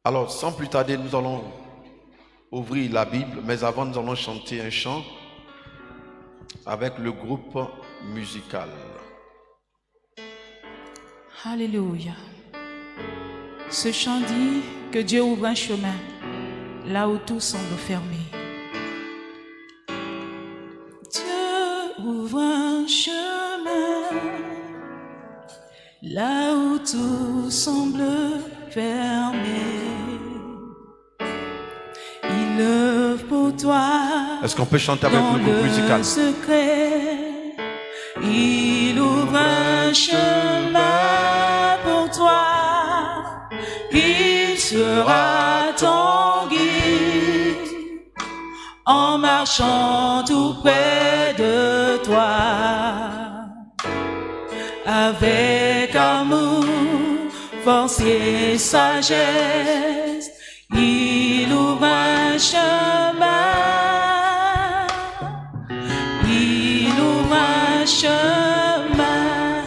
Alors, sans plus tarder, nous allons ouvrir la Bible, mais avant, nous allons chanter un chant avec le groupe musical. Alléluia. Ce chant dit que Dieu ouvre un chemin là où tout semble fermé. Dieu ouvre un chemin là où tout semble fermé. Il œuvre pour toi. Est-ce qu'on peut chanter avec le groupe musical? Secret, il ouvre un chemin pour toi. Il sera ton guide en marchant tout près de toi. Avec amour, force et sagesse, il ouvre un chemin. Il ouvre un chemin.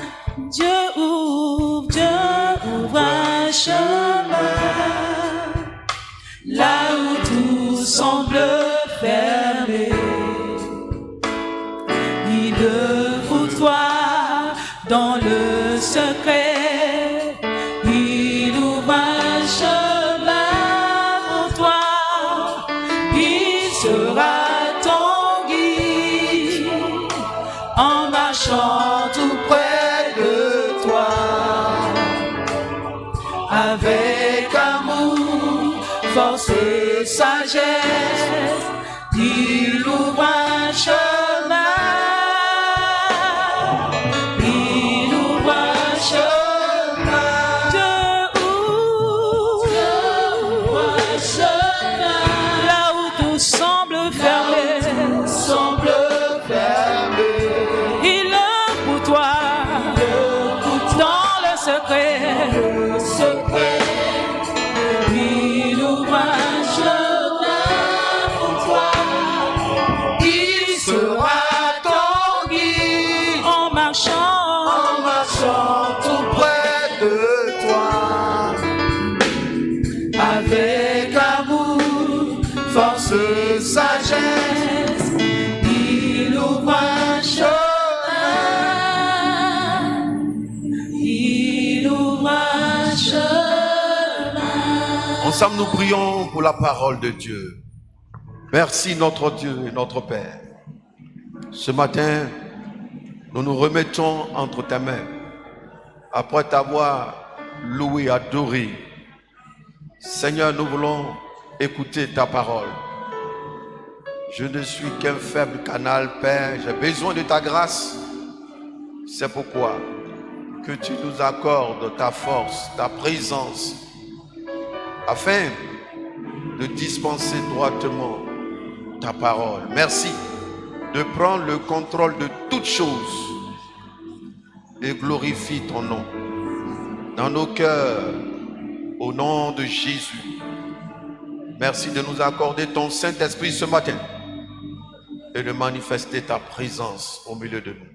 Dieu ouvre un chemin. Là où tout semble fermé, il œuvre pour toi dans le secret. Il ouvre un chemin pour toi. Il sera ton guide en marchant tout près de toi. Avec amour, force et sagesse, il ouvre un chemin. Il ouvre un chemin. Dieu ouvre un chemin. Là où tout semble fermé, il œuvre pour toi. Dans le secret, il ouvre un chemin pour toi. Il sera ton guide en marchant tout près de toi. avec amour, force et sagesse. Il ouvre un chemin. Il ouvre un chemin. Ensemble, nous prions pour la parole de Dieu. Merci notre Dieu et notre Père. Ce matin, nous nous remettons entre tes mains. Après t'avoir loué, adoré, Seigneur, nous voulons écouter ta parole. Je ne suis qu'un faible canal, Père. J'ai besoin de ta grâce. C'est pourquoi que tu nous accordes ta force, ta présence, afin de dispenser droitement ta parole. Merci de prendre le contrôle de toutes choses et glorifie ton nom dans nos cœurs, au nom de Jésus. Merci de nous accorder ton Saint-Esprit ce matin et de manifester ta présence au milieu de nous.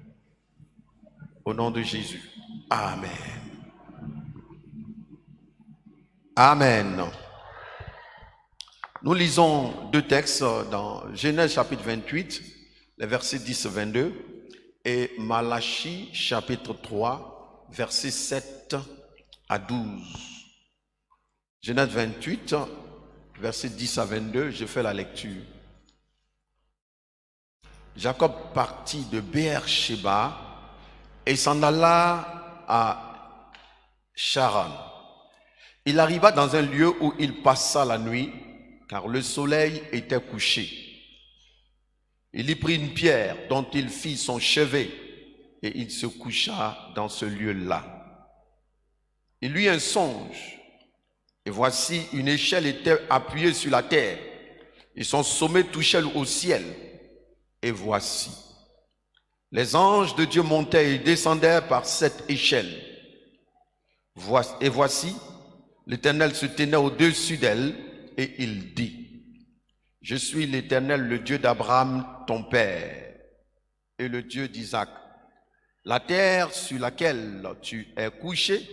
Au nom de Jésus. Amen. Amen. Nous lisons deux textes dans Genèse chapitre 28, les versets 10-22, et Malachie chapitre 3, versets 7 à 12. Genèse 28, versets 10 à 22, je fais la lecture. Jacob partit de Beer-Sheba et s'en alla à Charan. Il arriva dans un lieu où il passa la nuit, car le soleil était couché. Il y prit une pierre dont il fit son chevet et il se coucha dans ce lieu-là. Il eut un songe, et voici une échelle était appuyée sur la terre, et son sommet touchait au ciel. Et voici, les anges de Dieu montaient et descendaient par cette échelle. Et voici, l'Éternel se tenait au-dessus d'elle, et il dit, « Je suis l'Éternel, le Dieu d'Abraham, ton père, et le Dieu d'Isaac. La terre sur laquelle tu es couché,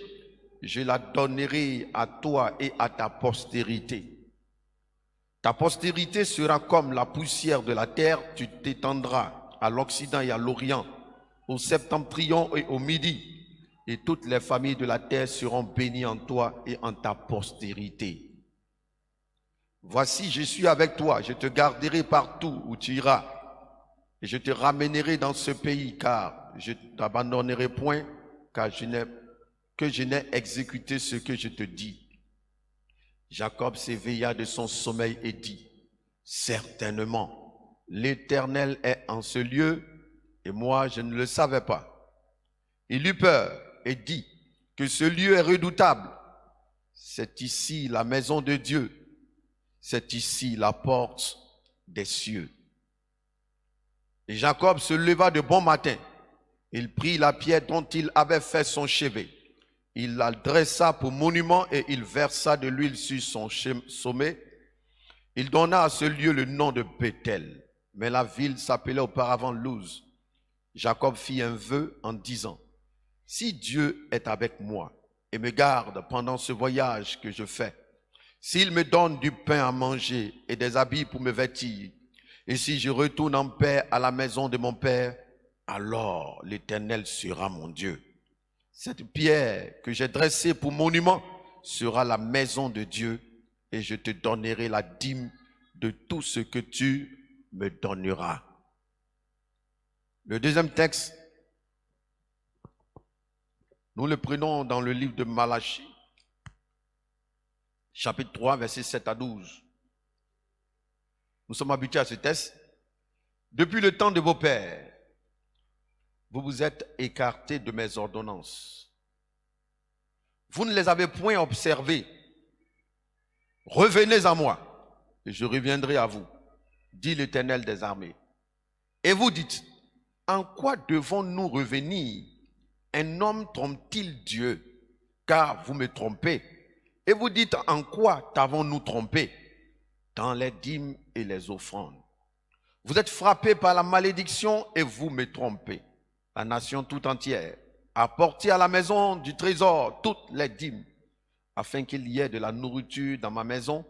je la donnerai à toi et à ta postérité. Ta postérité sera comme la poussière de la terre, tu t'étendras à l'Occident et à l'Orient, au septentrion et au Midi, et toutes les familles de la terre seront bénies en toi et en ta postérité. Voici, je suis avec toi, je te garderai partout où tu iras, et je te ramènerai dans ce pays, car je ne t'abandonnerai point, car je n'ai exécuté ce que je te dis. Jacob s'éveilla de son sommeil et dit, certainement, l'Éternel est en ce lieu, et moi je ne le savais pas. Il eut peur et dit que ce lieu est redoutable. C'est ici la maison de Dieu, c'est ici la porte des cieux. Et Jacob se leva de bon matin. Il prit la pierre dont il avait fait son chevet. Il la dressa pour monument et il versa de l'huile sur son sommet. Il donna à ce lieu le nom de Bethel, mais la ville s'appelait auparavant Luz. Jacob fit un vœu en disant, si Dieu est avec moi et me garde pendant ce voyage que je fais, s'il me donne du pain à manger et des habits pour me vêtir, et si je retourne en paix à la maison de mon père, alors l'Éternel sera mon Dieu. Cette pierre que j'ai dressée pour monument sera la maison de Dieu, et je te donnerai la dîme de tout ce que tu me donneras. Le deuxième texte, nous le prenons dans le livre de Malachie, chapitre 3, versets 7 à 12. Nous sommes habitués à ce texte. Depuis le temps de vos pères, vous vous êtes écartés de mes ordonnances. Vous ne les avez point observées. Revenez à moi, et je reviendrai à vous, dit l'Éternel des armées. Et vous dites, en quoi devons-nous revenir? Un homme trompe-t-il Dieu? Car vous me trompez. Et vous dites, en quoi t'avons-nous trompé? Dans les dîmes et les offrandes. Vous êtes frappés par la malédiction et vous me trompez. La nation tout entière, apportez à la maison du trésor toutes les dîmes, afin qu'il y ait de la nourriture dans ma maison.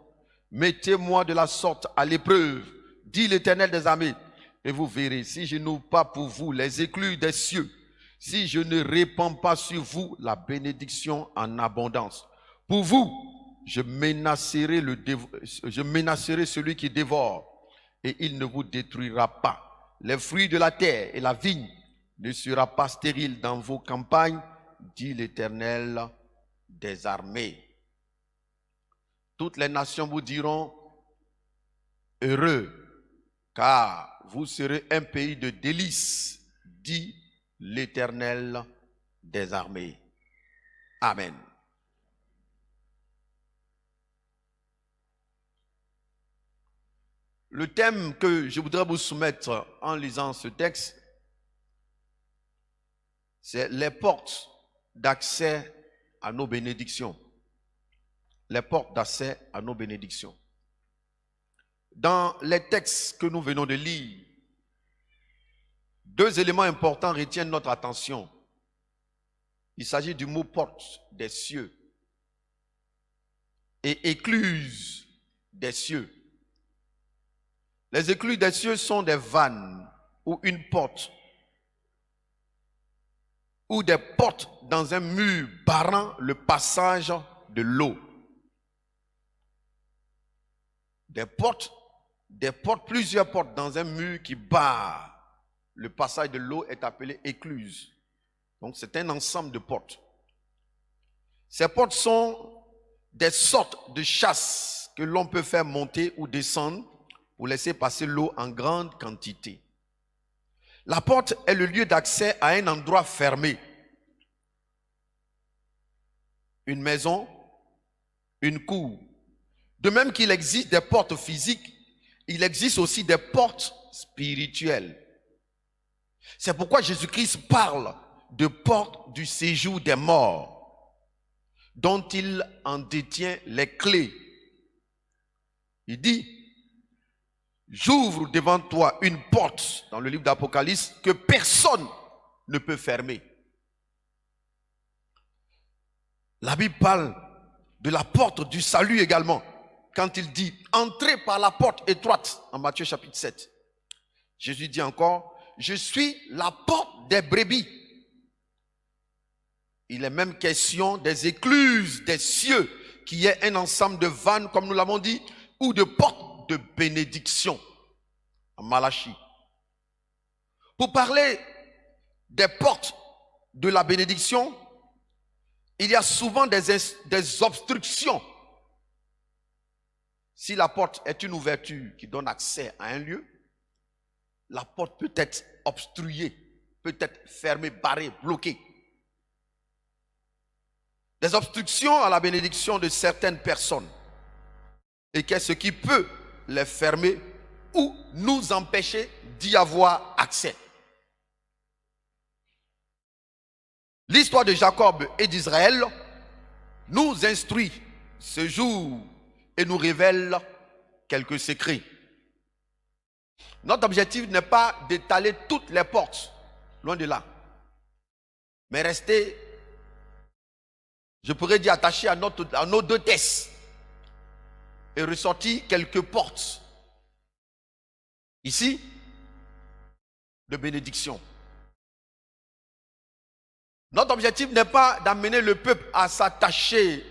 Mettez-moi de la sorte à l'épreuve, dit l'Éternel des armées, et vous verrez, si je n'ouvre pas pour vous les écluses des cieux, si je ne répands pas sur vous la bénédiction en abondance. Pour vous, je menacerai celui qui dévore, et il ne vous détruira pas. Les fruits de la terre et la vigne ne sera pas stérile dans vos campagnes, dit l'Éternel des armées. Toutes les nations vous diront, heureux, car vous serez un pays de délices, dit l'Éternel des armées. Amen. Le thème que je voudrais vous soumettre en lisant ce texte, c'est les portes d'accès à nos bénédictions. Les portes d'accès à nos bénédictions. Dans les textes que nous venons de lire, deux éléments importants retiennent notre attention. Il s'agit du mot porte des cieux et écluse des cieux. Les écluses des cieux sont des vannes ou une porte ou des portes dans un mur barrant le passage de l'eau. Plusieurs portes dans un mur qui barre le passage de l'eau est appelé écluse. Donc c'est un ensemble de portes. Ces portes sont des sortes de chasses que l'on peut faire monter ou descendre pour laisser passer l'eau en grande quantité. La porte est le lieu d'accès à un endroit fermé. Une maison, une cour. De même qu'il existe des portes physiques, il existe aussi des portes spirituelles. C'est pourquoi Jésus-Christ parle de portes du séjour des morts, dont il en détient les clés. Il dit, j'ouvre devant toi une porte, dans le livre d'Apocalypse, que personne ne peut fermer. La Bible parle de la porte du salut également. Quand il dit « Entrez par la porte étroite » en Matthieu chapitre 7. Jésus dit encore « Je suis la porte des brebis ». Il est même question des écluses des cieux, qui est un ensemble de vannes, comme nous l'avons dit, ou de portes de bénédiction, en Malachie. Pour parler des portes de la bénédiction, il y a souvent des obstructions. Si la porte est une ouverture qui donne accès à un lieu, la porte peut être obstruée, peut être fermée, barrée, bloquée. Des obstructions à la bénédiction de certaines personnes. Et qu'est-ce qui peut les fermer ou nous empêcher d'y avoir accès? L'histoire de Jacob et d'Israël nous instruit ce jour et nous révèle quelques secrets. Notre objectif n'est pas d'étaler toutes les portes, loin de là, mais rester, je pourrais dire, attaché à nos deux têtes et ressortir quelques portes ici de bénédiction. Notre objectif n'est pas d'amener le peuple à s'attacher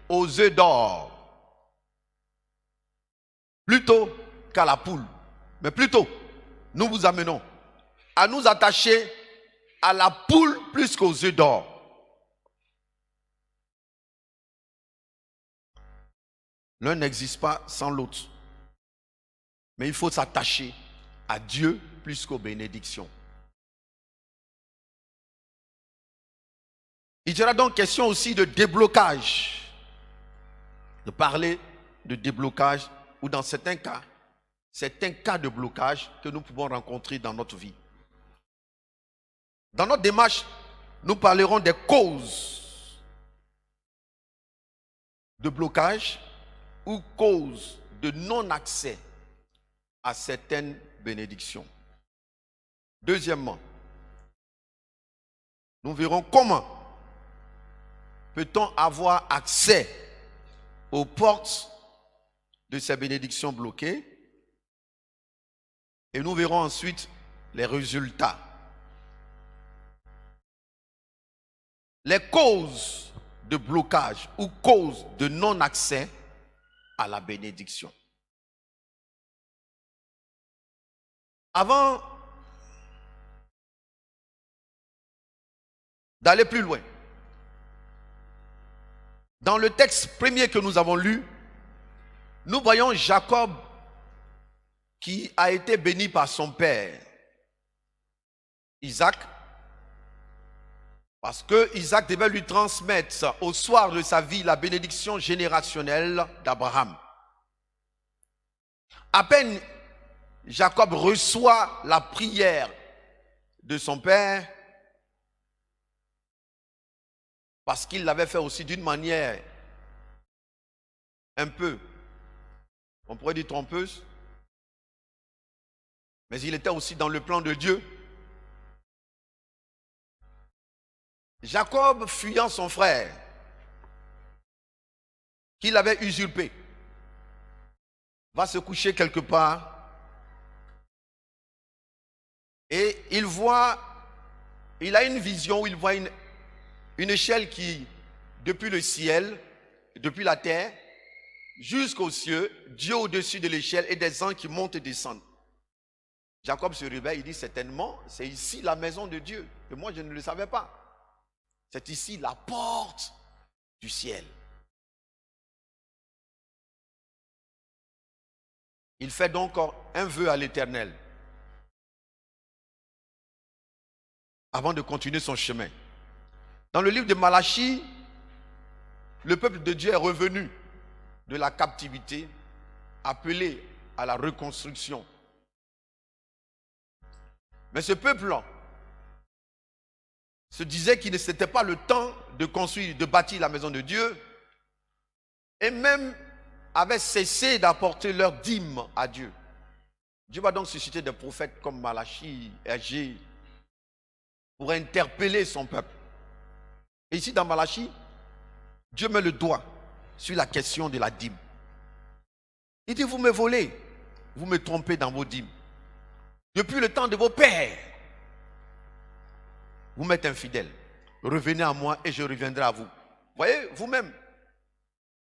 aux œufs d'or, plutôt qu'à la poule. Mais plutôt, nous vous amenons à nous attacher à la poule plus qu'aux œufs d'or. L'un n'existe pas sans l'autre. Mais il faut s'attacher à Dieu plus qu'aux bénédictions. Il sera donc question aussi de déblocage. De parler de déblocage, ou dans certains cas, c'est un cas de blocage que nous pouvons rencontrer dans notre vie. Dans notre démarche, nous parlerons des causes de blocage ou causes de non-accès à certaines bénédictions. Deuxièmement, nous verrons comment peut-on avoir accès aux portes de ces bénédictions bloquées. Et nous verrons ensuite les résultats. Les causes de blocage ou causes de non-accès à la bénédiction. Avant d'aller plus loin, dans le texte premier que nous avons lu, nous voyons Jacob qui a été béni par son père, Isaac, parce que Isaac devait lui transmettre au soir de sa vie la bénédiction générationnelle d'Abraham. À peine Jacob reçoit la prière de son père, parce qu'il l'avait fait aussi d'une manière un peu, on pourrait dire trompeuse, mais il était aussi dans le plan de Dieu. Jacob, fuyant son frère, qu'il avait usurpé, va se coucher quelque part et il a une vision où il voit une échelle qui, depuis le ciel, depuis la terre, jusqu'aux cieux, Dieu au-dessus de l'échelle et des anges qui montent et descendent. Jacob se réveille, il dit certainement, c'est ici la maison de Dieu. Et moi, je ne le savais pas. C'est ici la porte du ciel. Il fait donc un vœu à l'Éternel avant de continuer son chemin. Dans le livre de Malachie, le peuple de Dieu est revenu de la captivité, appelé à la reconstruction. Mais ce peuple-là se disait qu'il ne s'était pas le temps de construire, de bâtir la maison de Dieu, et même avait cessé d'apporter leur dîme à Dieu. Dieu va donc susciter des prophètes comme Malachie, Agé, pour interpeller son peuple. Et ici dans Malachie, Dieu met le doigt sur la question de la dîme. Il dit, vous me volez, vous me trompez dans vos dîmes. Depuis le temps de vos pères, vous m'êtes infidèles. Revenez à moi et je reviendrai à vous. Voyez, vous-même,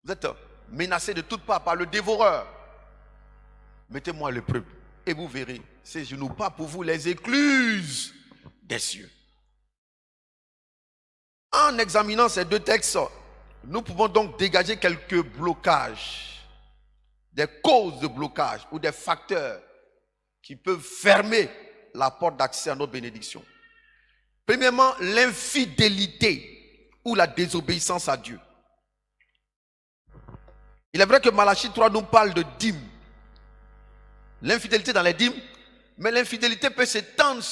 vous êtes menacés de toutes parts par le dévoreur. Mettez-moi le peuple et vous verrez, ces genoux pas pour vous les écluses des cieux. En examinant ces deux textes, nous pouvons donc dégager quelques blocages, des causes de blocage ou des facteurs qui peuvent fermer la porte d'accès à notre bénédiction. Premièrement, l'infidélité ou la désobéissance à Dieu. Il est vrai que Malachie 3 nous parle de dîmes. L'infidélité dans les dîmes, mais l'infidélité peut s'étendre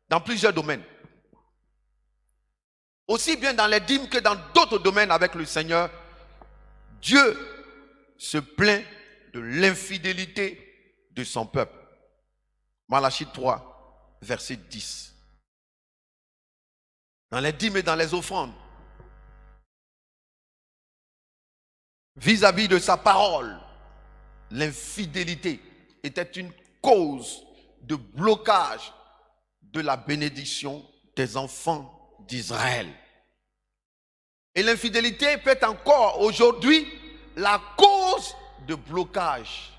dans plusieurs domaines. Aussi bien dans les dîmes que dans d'autres domaines avec le Seigneur, Dieu se plaint de l'infidélité de son peuple. Malachie 3, verset 10. Dans les dîmes et dans les offrandes, vis-à-vis de sa parole, l'infidélité était une cause de blocage de la bénédiction des enfants d'Israël. Et l'infidélité peut être encore aujourd'hui la cause de blocage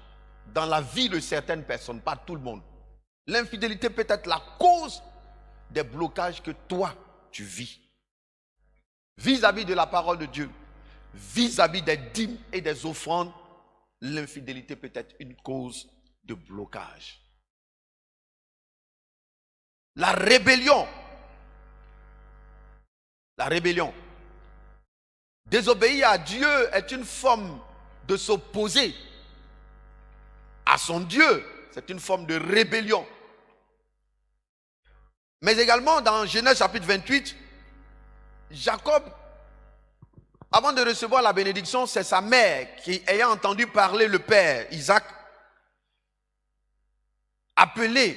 dans la vie de certaines personnes, pas tout le monde. L'infidélité peut être la cause des blocages que toi, tu vis. Vis-à-vis de la parole de Dieu, vis-à-vis des dîmes et des offrandes, l'infidélité peut être une cause de blocage. La rébellion. Désobéir à Dieu est une forme de s'opposer à son Dieu. C'est une forme de rébellion. Mais également dans Genèse chapitre 28, Jacob, avant de recevoir la bénédiction, c'est sa mère qui, ayant entendu parler le père Isaac, appelé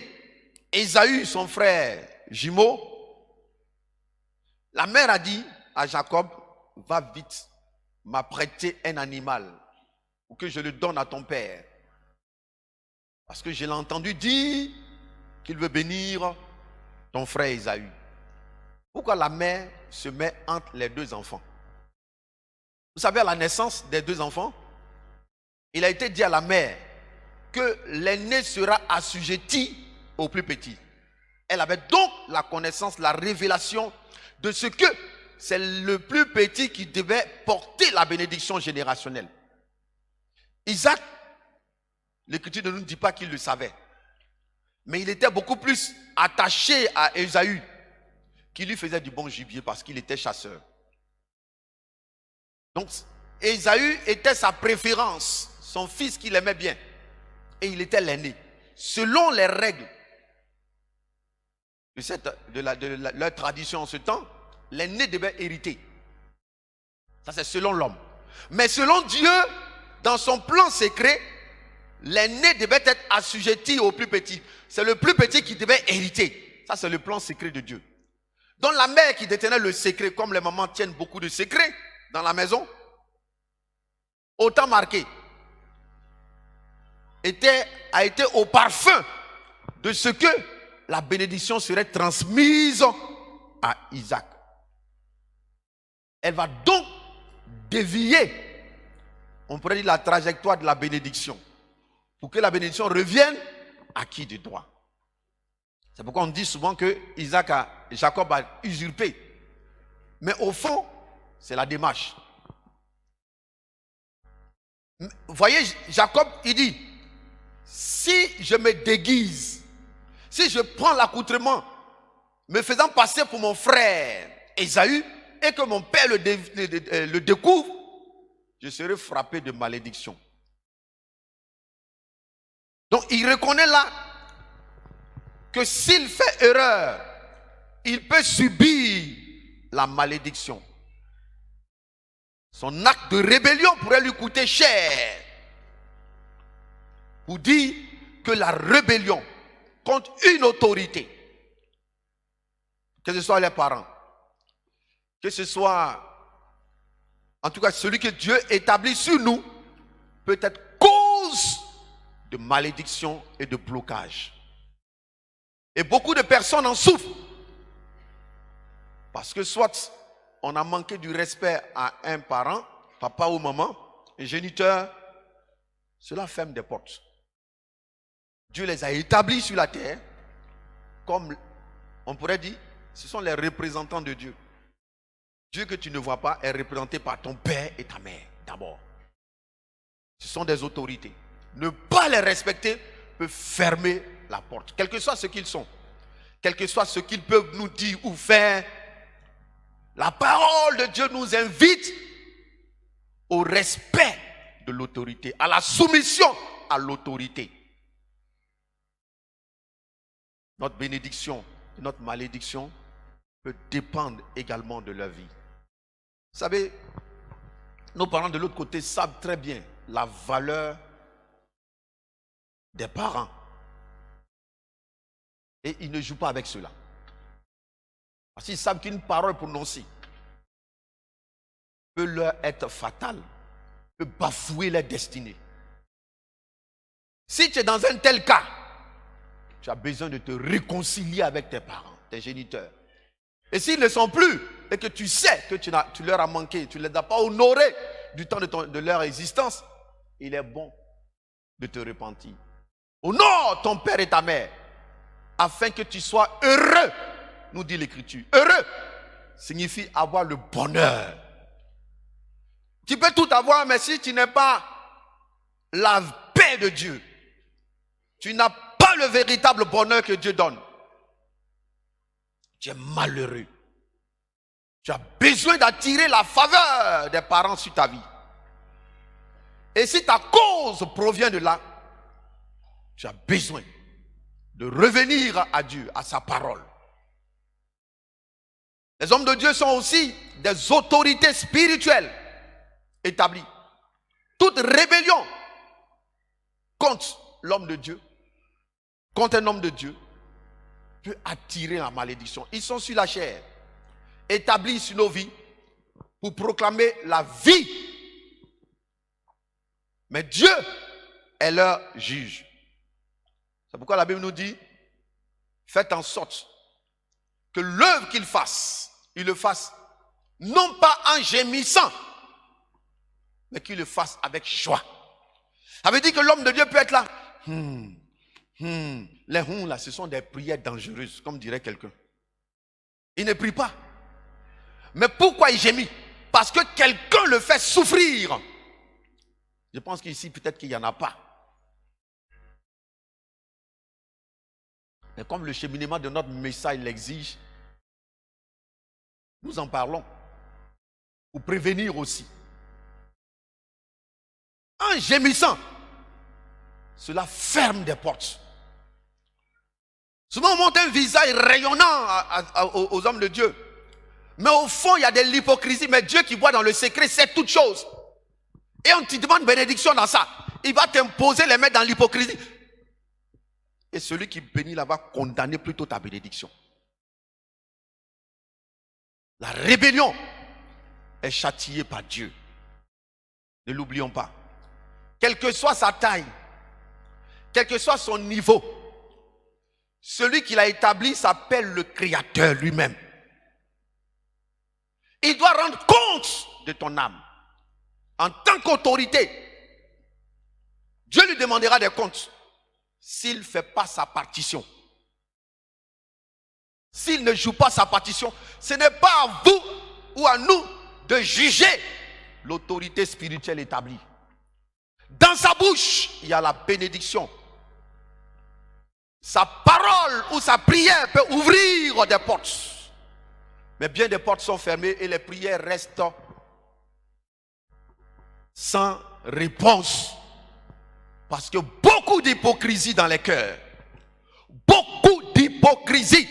Ésaü, son frère jumeau, la mère a dit à Jacob, va vite m'apprêter un animal pour que je le donne à ton père. Parce que je l'ai entendu dire qu'il veut bénir ton frère Ésaü. Pourquoi la mère se met entre les deux enfants? Vous savez, à la naissance des deux enfants, il a été dit à la mère que l'aîné sera assujetti au plus petit. Elle avait donc la connaissance, la révélation de ce que c'est le plus petit qui devait porter la bénédiction générationnelle. Isaac, l'Écriture ne nous dit pas qu'il le savait, mais il était beaucoup plus attaché à Ésaü, qui lui faisait du bon gibier parce qu'il était chasseur. Donc, Ésaü était sa préférence, son fils qu'il aimait bien, et il était l'aîné. Selon les règles de leur tradition en ce temps, l'aîné devait hériter. Ça, c'est selon l'homme. Mais selon Dieu, dans son plan secret, l'aîné devait être assujetti au plus petit. C'est le plus petit qui devait hériter. Ça, c'est le plan secret de Dieu. Donc la mère qui détenait le secret, comme les mamans tiennent beaucoup de secrets dans la maison, autant marqué, a été au parfum de ce que la bénédiction serait transmise à Isaac. Elle va donc dévier, on pourrait dire, la trajectoire de la bénédiction, pour que la bénédiction revienne à qui de droit. C'est pourquoi on dit souvent que Jacob a usurpé. Mais au fond, c'est la démarche. Vous voyez, Jacob, il dit, si je me déguise, si je prends l'accoutrement, me faisant passer pour mon frère Ésaü, et que mon père le découvre, je serai frappé de malédiction. Donc il reconnaît là que s'il fait erreur, il peut subir la malédiction. Son acte de rébellion pourrait lui coûter cher. Pour dire que la rébellion contre une autorité, que ce soit les parents, que ce soit en tout cas celui que Dieu établit sur nous, peut être cause de malédiction et de blocage. Et beaucoup de personnes en souffrent. Parce que soit on a manqué du respect à un parent, papa ou maman, un géniteur, cela ferme des portes. Dieu les a établis sur la terre, comme on pourrait dire, ce sont les représentants de Dieu. Dieu que tu ne vois pas est représenté par ton père et ta mère d'abord. Ce sont des autorités. Ne pas les respecter peut fermer la porte, quel que soit ce qu'ils sont, quel que soit ce qu'ils peuvent nous dire ou faire. La parole de Dieu nous invite au respect de l'autorité, à la soumission à l'autorité. Notre bénédiction et notre malédiction peut dépendre également de leur vie. Vous savez, nos parents de l'autre côté savent très bien la valeur des parents. Et ils ne jouent pas avec cela. Parce qu'ils savent qu'une parole prononcée peut leur être fatale, peut bafouer leur destinée. Si tu es dans un tel cas, tu as besoin de te réconcilier avec tes parents, tes géniteurs. Et s'ils ne sont plus, et que tu sais que tu leur as manqué, tu ne les as pas honorés du temps de leur existence, il est bon de te repentir. Honore ton père et ta mère, afin que tu sois heureux, nous dit l'Écriture. Heureux signifie avoir le bonheur. Tu peux tout avoir, mais si tu n'as pas la paix de Dieu, tu n'as pas le véritable bonheur que Dieu donne, tu es malheureux. Tu as besoin d'attirer la faveur des parents sur ta vie. Et si ta cause provient de là, tu as besoin de revenir à Dieu, à sa parole. Les hommes de Dieu sont aussi des autorités spirituelles établies. Toute rébellion contre l'homme de Dieu, contre un homme de Dieu, peut attirer la malédiction. Ils sont sur la chair, établis sur nos vies pour proclamer la vie. Mais Dieu est leur juge. C'est pourquoi la Bible nous dit, faites en sorte que l'œuvre qu'il fasse, il le fasse non pas en gémissant, mais qu'il le fasse avec joie. Ça veut dire que l'homme de Dieu peut être là. Les là, ce sont des prières dangereuses, comme dirait quelqu'un. Il ne prie pas. Mais pourquoi il gémit? Parce que quelqu'un le fait souffrir. Je pense qu'ici, peut-être qu'il n'y en a pas. Mais comme le cheminement de notre message l'exige, nous en parlons. Pour prévenir aussi. En gémissant, cela ferme des portes. Souvent on montre un visage rayonnant aux hommes de Dieu. Mais au fond, il y a de l'hypocrisie. Mais Dieu qui voit dans le secret sait toutes choses. Et on te demande bénédiction dans ça. Il va t'imposer les mettre dans l'hypocrisie. Et celui qui bénit là va condamner plutôt ta bénédiction. La rébellion est châtiée par Dieu. Ne l'oublions pas. Quelle que soit sa taille, quel que soit son niveau, celui qui l'a établi s'appelle le Créateur lui-même. Il doit rendre compte de ton âme. En tant qu'autorité, Dieu lui demandera des comptes s'il ne fait pas sa partition. S'il ne joue pas sa partition, ce n'est pas à vous ou à nous de juger l'autorité spirituelle établie. Dans sa bouche, il y a la bénédiction. Sa parole ou sa prière peut ouvrir des portes. Mais bien des portes sont fermées et les prières restent sans réponse. Parce que beaucoup d'hypocrisie dans les cœurs. Beaucoup d'hypocrisie.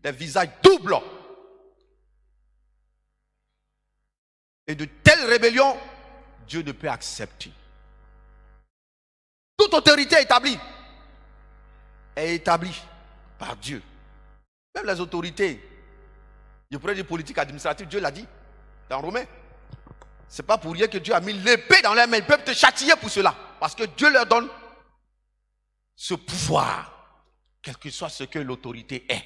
Des visages doubles. Et de telles rébellions, Dieu ne peut accepter. Toute autorité établie est établie par Dieu. Même les autorités, je pourrais dire politiques, administratives, Dieu l'a dit dans Romains. C'est pas pour rien que Dieu a mis l'épée dans leurs mains. Ils peuvent te châtier pour cela. Parce que Dieu leur donne ce pouvoir, quel que soit ce que l'autorité est.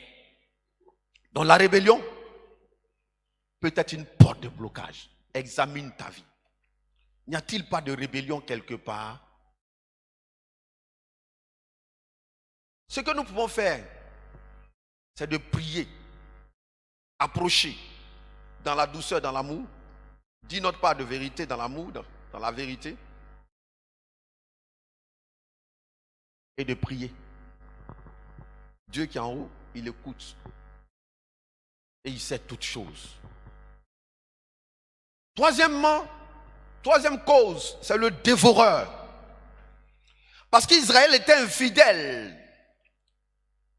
Dans la rébellion, peut être une porte de blocage. Examine ta vie. N'y a-t-il pas de rébellion quelque part? Ce que nous pouvons faire, c'est de prier, approcher dans la douceur, dans l'amour, dire notre part de vérité dans l'amour, dans la vérité, et de prier. Dieu qui est en haut, il écoute et il sait toutes choses. Troisième cause, c'est le dévoreur. Parce qu'Israël était infidèle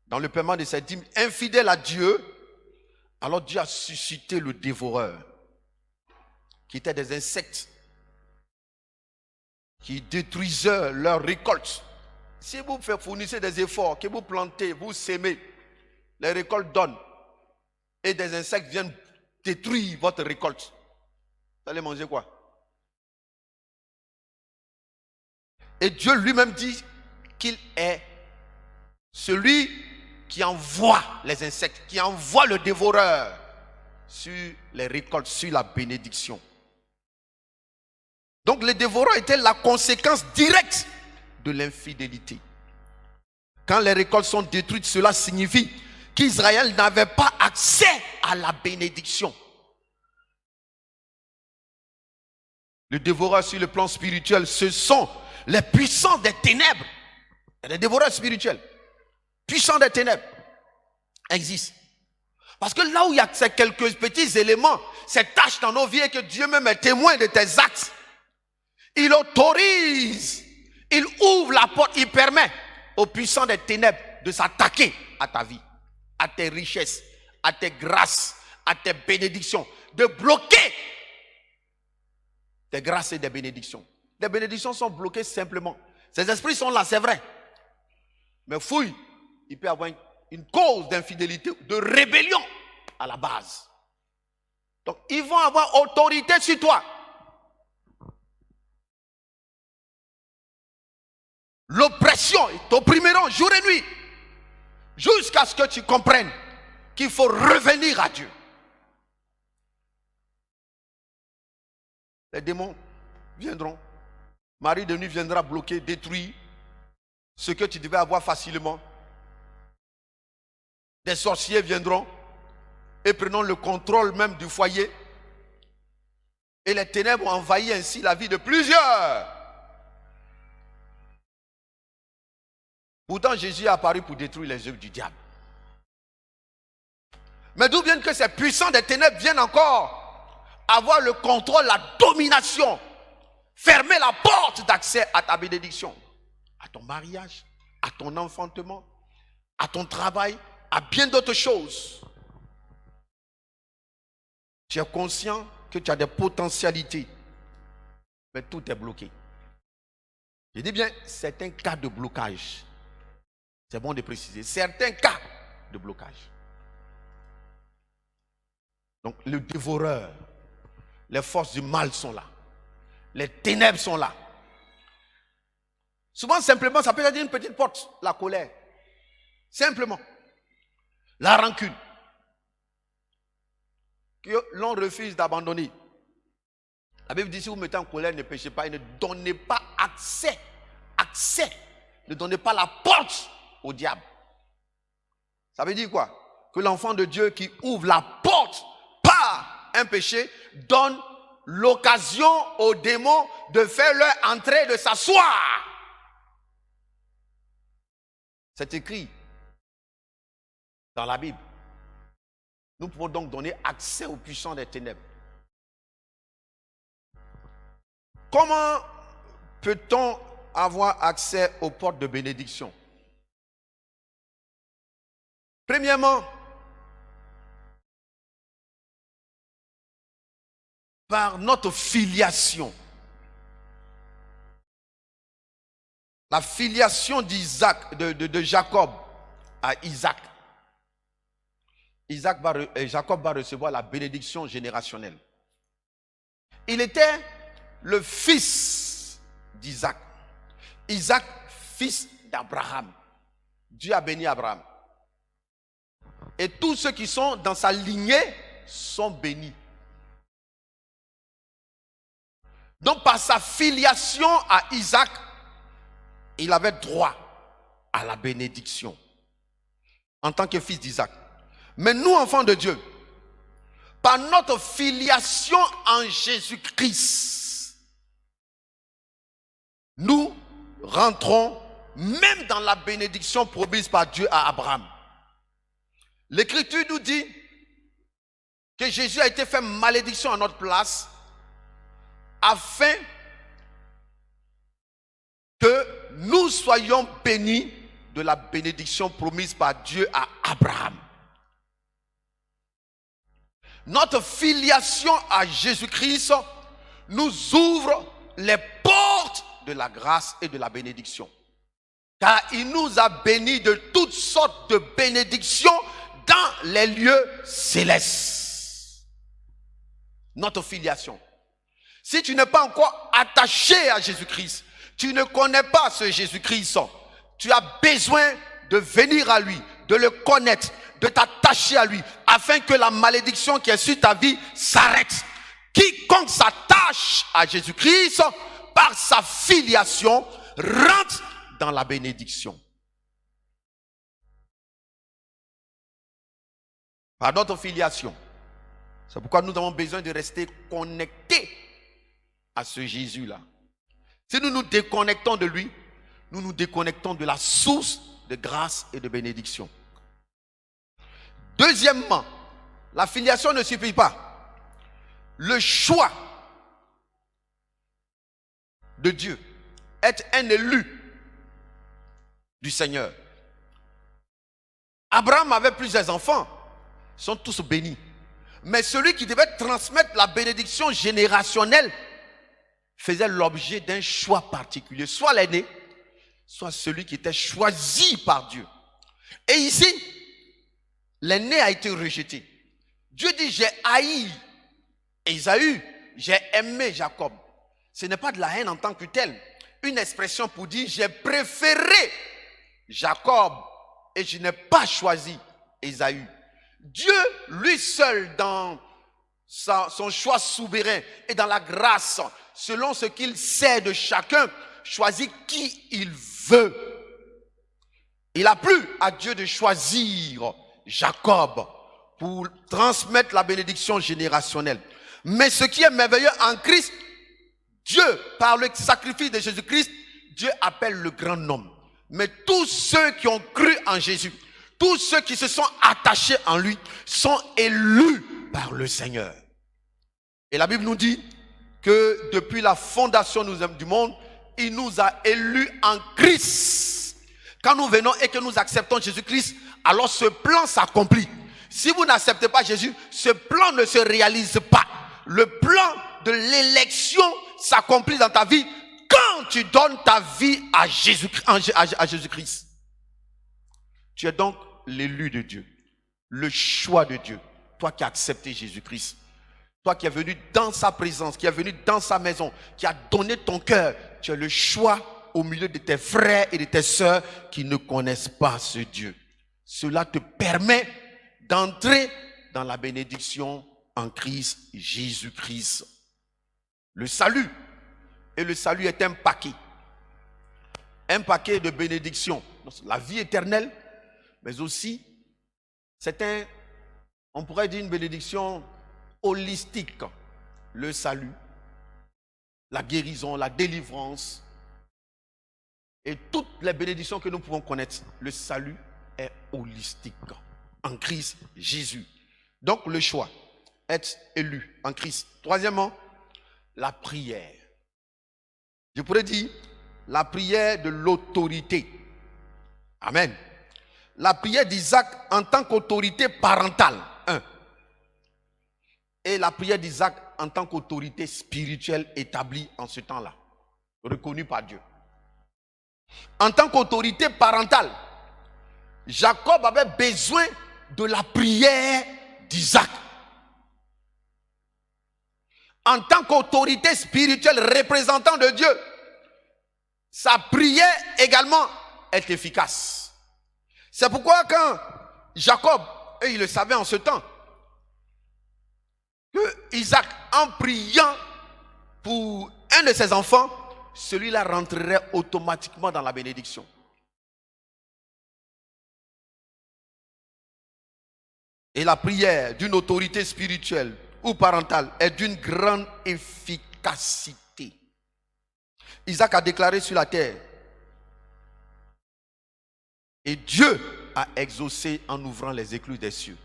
dans le paiement de ses dîmes, infidèle à Dieu. Alors Dieu a suscité le dévoreur, qui étaient des insectes qui détruisaient leurs récoltes. Si vous fournissez des efforts, que vous plantez, vous sémez, les récoltes donnent, et des insectes viennent détruire votre récolte, vous allez manger quoi? Et Dieu lui-même dit qu'il est celui qui envoie les insectes, qui envoie le dévoreur sur les récoltes, sur la bénédiction. Donc le dévoreur était la conséquence directe de l'infidélité. Quand les récoltes sont détruites, cela signifie qu'Israël n'avait pas accès à la bénédiction. Le dévoreur sur le plan spirituel, ce sont les puissants des ténèbres. Les dévoreurs spirituels, puissants des ténèbres, existent. Parce que là où il y a ces quelques petits éléments, ces tâches dans nos vies et que Dieu même est témoin de tes actes, il autorise, il ouvre la porte, il permet aux puissants des ténèbres de s'attaquer à ta vie, à tes richesses, à tes grâces, à tes bénédictions, de bloquer tes grâces et des bénédictions. Les bénédictions sont bloquées simplement. Ces esprits sont là, c'est vrai. Mais fouille, il peut y avoir une cause d'infidélité, de rébellion à la base. Donc, ils vont avoir autorité sur toi. L'oppression, ils t'opprimeront jour et nuit, jusqu'à ce que tu comprennes qu'il faut revenir à Dieu. Les démons viendront. Marie de nuit viendra bloquer, détruire ce que tu devais avoir facilement. Des sorciers viendront et prenons le contrôle même du foyer. Et les ténèbres ont envahi ainsi la vie de plusieurs. Pourtant, Jésus est apparu pour détruire les œuvres du diable. Mais d'où viennent que ces puissants des ténèbres viennent encore avoir le contrôle, la domination, fermer la porte d'accès à ta bénédiction, à ton mariage, à ton enfantement, à ton travail, à bien d'autres choses. Tu es conscient que tu as des potentialités, mais tout est bloqué. Je dis bien certains cas de blocage. C'est bon de préciser. Certains cas de blocage. Donc le dévoreur, les forces du mal sont là. Les ténèbres sont là. Souvent, simplement, ça peut être une petite porte. La colère. Simplement. La rancune. Que l'on refuse d'abandonner. La Bible dit, si vous mettez en colère, ne péchez pas et ne donnez pas accès. Ne donnez pas la porte au diable. Ça veut dire quoi? Que l'enfant de Dieu qui ouvre la porte par un péché donne l'occasion aux démons de faire leur entrée, de s'asseoir. C'est écrit dans la Bible. Nous pouvons donc donner accès aux puissants des ténèbres. Comment peut-on avoir accès aux portes de bénédiction? Premièrement, par notre filiation. La filiation d'Isaac, de Jacob à Isaac. Jacob va recevoir la bénédiction générationnelle. Il était le fils d'Isaac. Isaac, fils d'Abraham. Dieu a béni Abraham. Et tous ceux qui sont dans sa lignée sont bénis. Donc par sa filiation à Isaac, il avait droit à la bénédiction en tant que fils d'Isaac. Mais nous, enfants de Dieu, par notre filiation en Jésus-Christ, nous rentrons même dans la bénédiction promise par Dieu à Abraham. L'Écriture nous dit que Jésus a été fait malédiction à notre place afin que nous soyons bénis de la bénédiction promise par Dieu à Abraham. Notre filiation à Jésus-Christ nous ouvre les portes de la grâce et de la bénédiction. Car il nous a bénis de toutes sortes de bénédictions dans les lieux célestes. Notre filiation. Si tu n'es pas encore attaché à Jésus-Christ, tu ne connais pas ce Jésus-Christ, tu as besoin de venir à lui, de le connaître, de t'attacher à lui, afin que la malédiction qui est sur ta vie s'arrête. Quiconque s'attache à Jésus-Christ, par sa filiation, rentre dans la bénédiction. Par notre filiation. C'est pourquoi nous avons besoin de rester connectés à ce Jésus-là. Si nous nous déconnectons de lui, nous nous déconnectons de la source de grâce et de bénédiction. Deuxièmement, la filiation ne suffit pas. Le choix de Dieu, être un élu du Seigneur. Abraham avait plusieurs enfants, ils sont tous bénis. Mais celui qui devait transmettre la bénédiction générationnelle faisait l'objet d'un choix particulier, soit l'aîné, soit celui qui était choisi par Dieu. Et ici, l'aîné a été rejeté. Dieu dit, j'ai haï Ésaü, j'ai aimé Jacob. Ce n'est pas de la haine en tant que telle. Une expression pour dire, j'ai préféré Jacob et je n'ai pas choisi Ésaü. Dieu, lui seul, dans son choix souverain et dans la grâce, selon ce qu'il sait de chacun, choisit qui il veut. Il a plu à Dieu de choisir Jacob pour transmettre la bénédiction générationnelle. Mais ce qui est merveilleux en Christ, Dieu, par le sacrifice de Jésus-Christ, Dieu appelle le grand nombre. Mais tous ceux qui ont cru en Jésus, tous ceux qui se sont attachés en lui, sont élus par le Seigneur. Et la Bible nous dit que depuis la fondation du monde, il nous a élus en Christ. Quand nous venons et que nous acceptons Jésus-Christ, alors ce plan s'accomplit. Si vous n'acceptez pas Jésus, ce plan ne se réalise pas. Le plan de l'élection s'accomplit dans ta vie quand tu donnes ta vie à Jésus-Christ. Tu es donc l'élu de Dieu, le choix de Dieu. Toi qui as accepté Jésus-Christ, toi qui es venu dans sa présence, qui es venu dans sa maison, qui as donné ton cœur, tu es le choix au milieu de tes frères et de tes sœurs qui ne connaissent pas ce Dieu. Cela te permet d'entrer dans la bénédiction en Christ Jésus-Christ. Le salut. Et le salut est un paquet de bénédictions. La vie éternelle, mais aussi, on pourrait dire une bénédiction holistique. Le salut, la guérison, la délivrance et toutes les bénédictions que nous pouvons connaître. Le salut est holistique en Christ Jésus. Donc le choix, être élu en Christ. Troisièmement, la prière. Je pourrais dire la prière de l'autorité. Amen. La prière d'Isaac en tant qu'autorité parentale. Et la prière d'Isaac en tant qu'autorité spirituelle établie en ce temps-là. Reconnue par Dieu. En tant qu'autorité parentale, Jacob avait besoin de la prière d'Isaac. en tant qu'autorité spirituelle, représentant de Dieu, sa prière également est efficace. C'est pourquoi quand Jacob, et il le savait en ce temps, que Isaac, en priant pour un de ses enfants, celui-là rentrerait automatiquement dans la bénédiction. Et la prière d'une autorité spirituelle ou parentale est d'une grande efficacité. Isaac a déclaré sur la terre. Et Dieu a exaucé en ouvrant les écluses des cieux.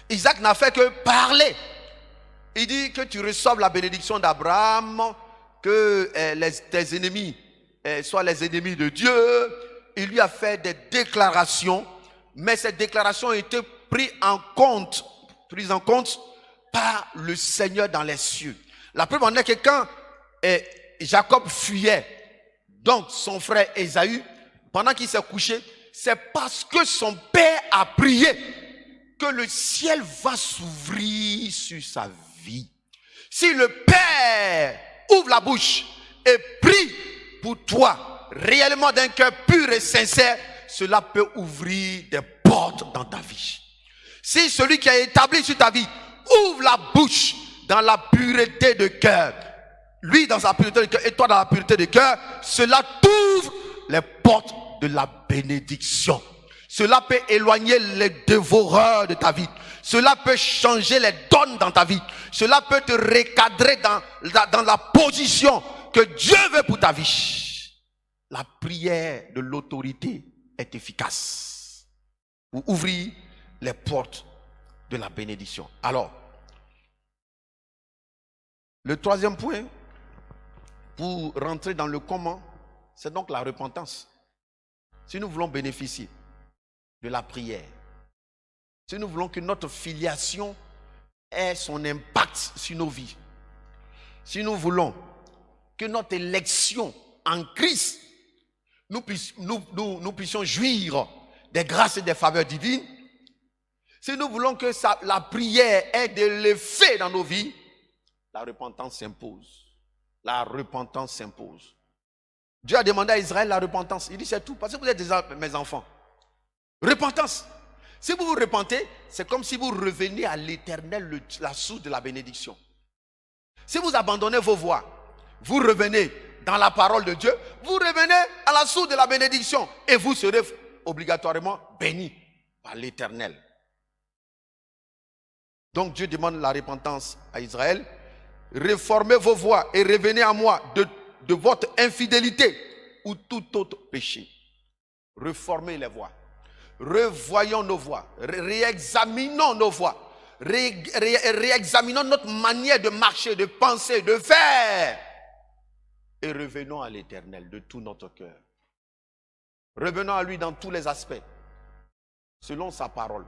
Isaac n'a fait que parler. Il dit que tu reçoives la bénédiction d'Abraham, que tes ennemis soient les ennemis de Dieu. Il lui a fait des déclarations, mais ces déclarations ont été prises en compte par le Seigneur dans les cieux. La preuve en est que quand Jacob fuyait, donc son frère Ésaü, pendant qu'il s'est couché, c'est parce que son père a prié que le ciel va s'ouvrir sur sa vie. Si le père ouvre la bouche et prie pour toi, réellement d'un cœur pur et sincère, cela peut ouvrir des portes dans ta vie. Si celui qui a établi sur ta vie ouvre la bouche dans la pureté de cœur, lui dans sa pureté de cœur et toi dans la pureté de cœur, cela t'ouvre les portes de la bénédiction. Cela peut éloigner les dévoreurs de ta vie. Cela peut changer les donnes dans ta vie. Cela peut te recadrer dans la position que Dieu veut pour ta vie. La prière de l'autorité est efficace pour ouvrir les portes de la bénédiction. Alors, le troisième point, pour rentrer dans le comment, c'est donc la repentance. Si nous voulons bénéficier de la prière, si nous voulons que notre filiation ait son impact sur nos vies, si nous voulons que notre élection en Christ, nous puissions jouir des grâces et des faveurs divines, si nous voulons que la prière ait de l'effet dans nos vies, la repentance s'impose. La repentance s'impose. Dieu a demandé à Israël la repentance. Il dit c'est tout, parce que vous êtes déjà mes enfants. Repentance. Si vous vous repentez, c'est comme si vous reveniez à l'Éternel, la source de la bénédiction. Si vous abandonnez vos voies, vous revenez dans la parole de Dieu, vous revenez à la source de la bénédiction et vous serez obligatoirement bénis par l'Éternel. Donc Dieu demande la repentance à Israël. Réformez vos voies et revenez à moi de votre infidélité ou tout autre péché. Reformez les voies. Revoyons nos voies. Réexaminons nos voies. Réexaminons notre manière de marcher, de penser, de faire. Et revenons à l'Éternel de tout notre cœur. Revenons à lui dans tous les aspects, selon sa parole.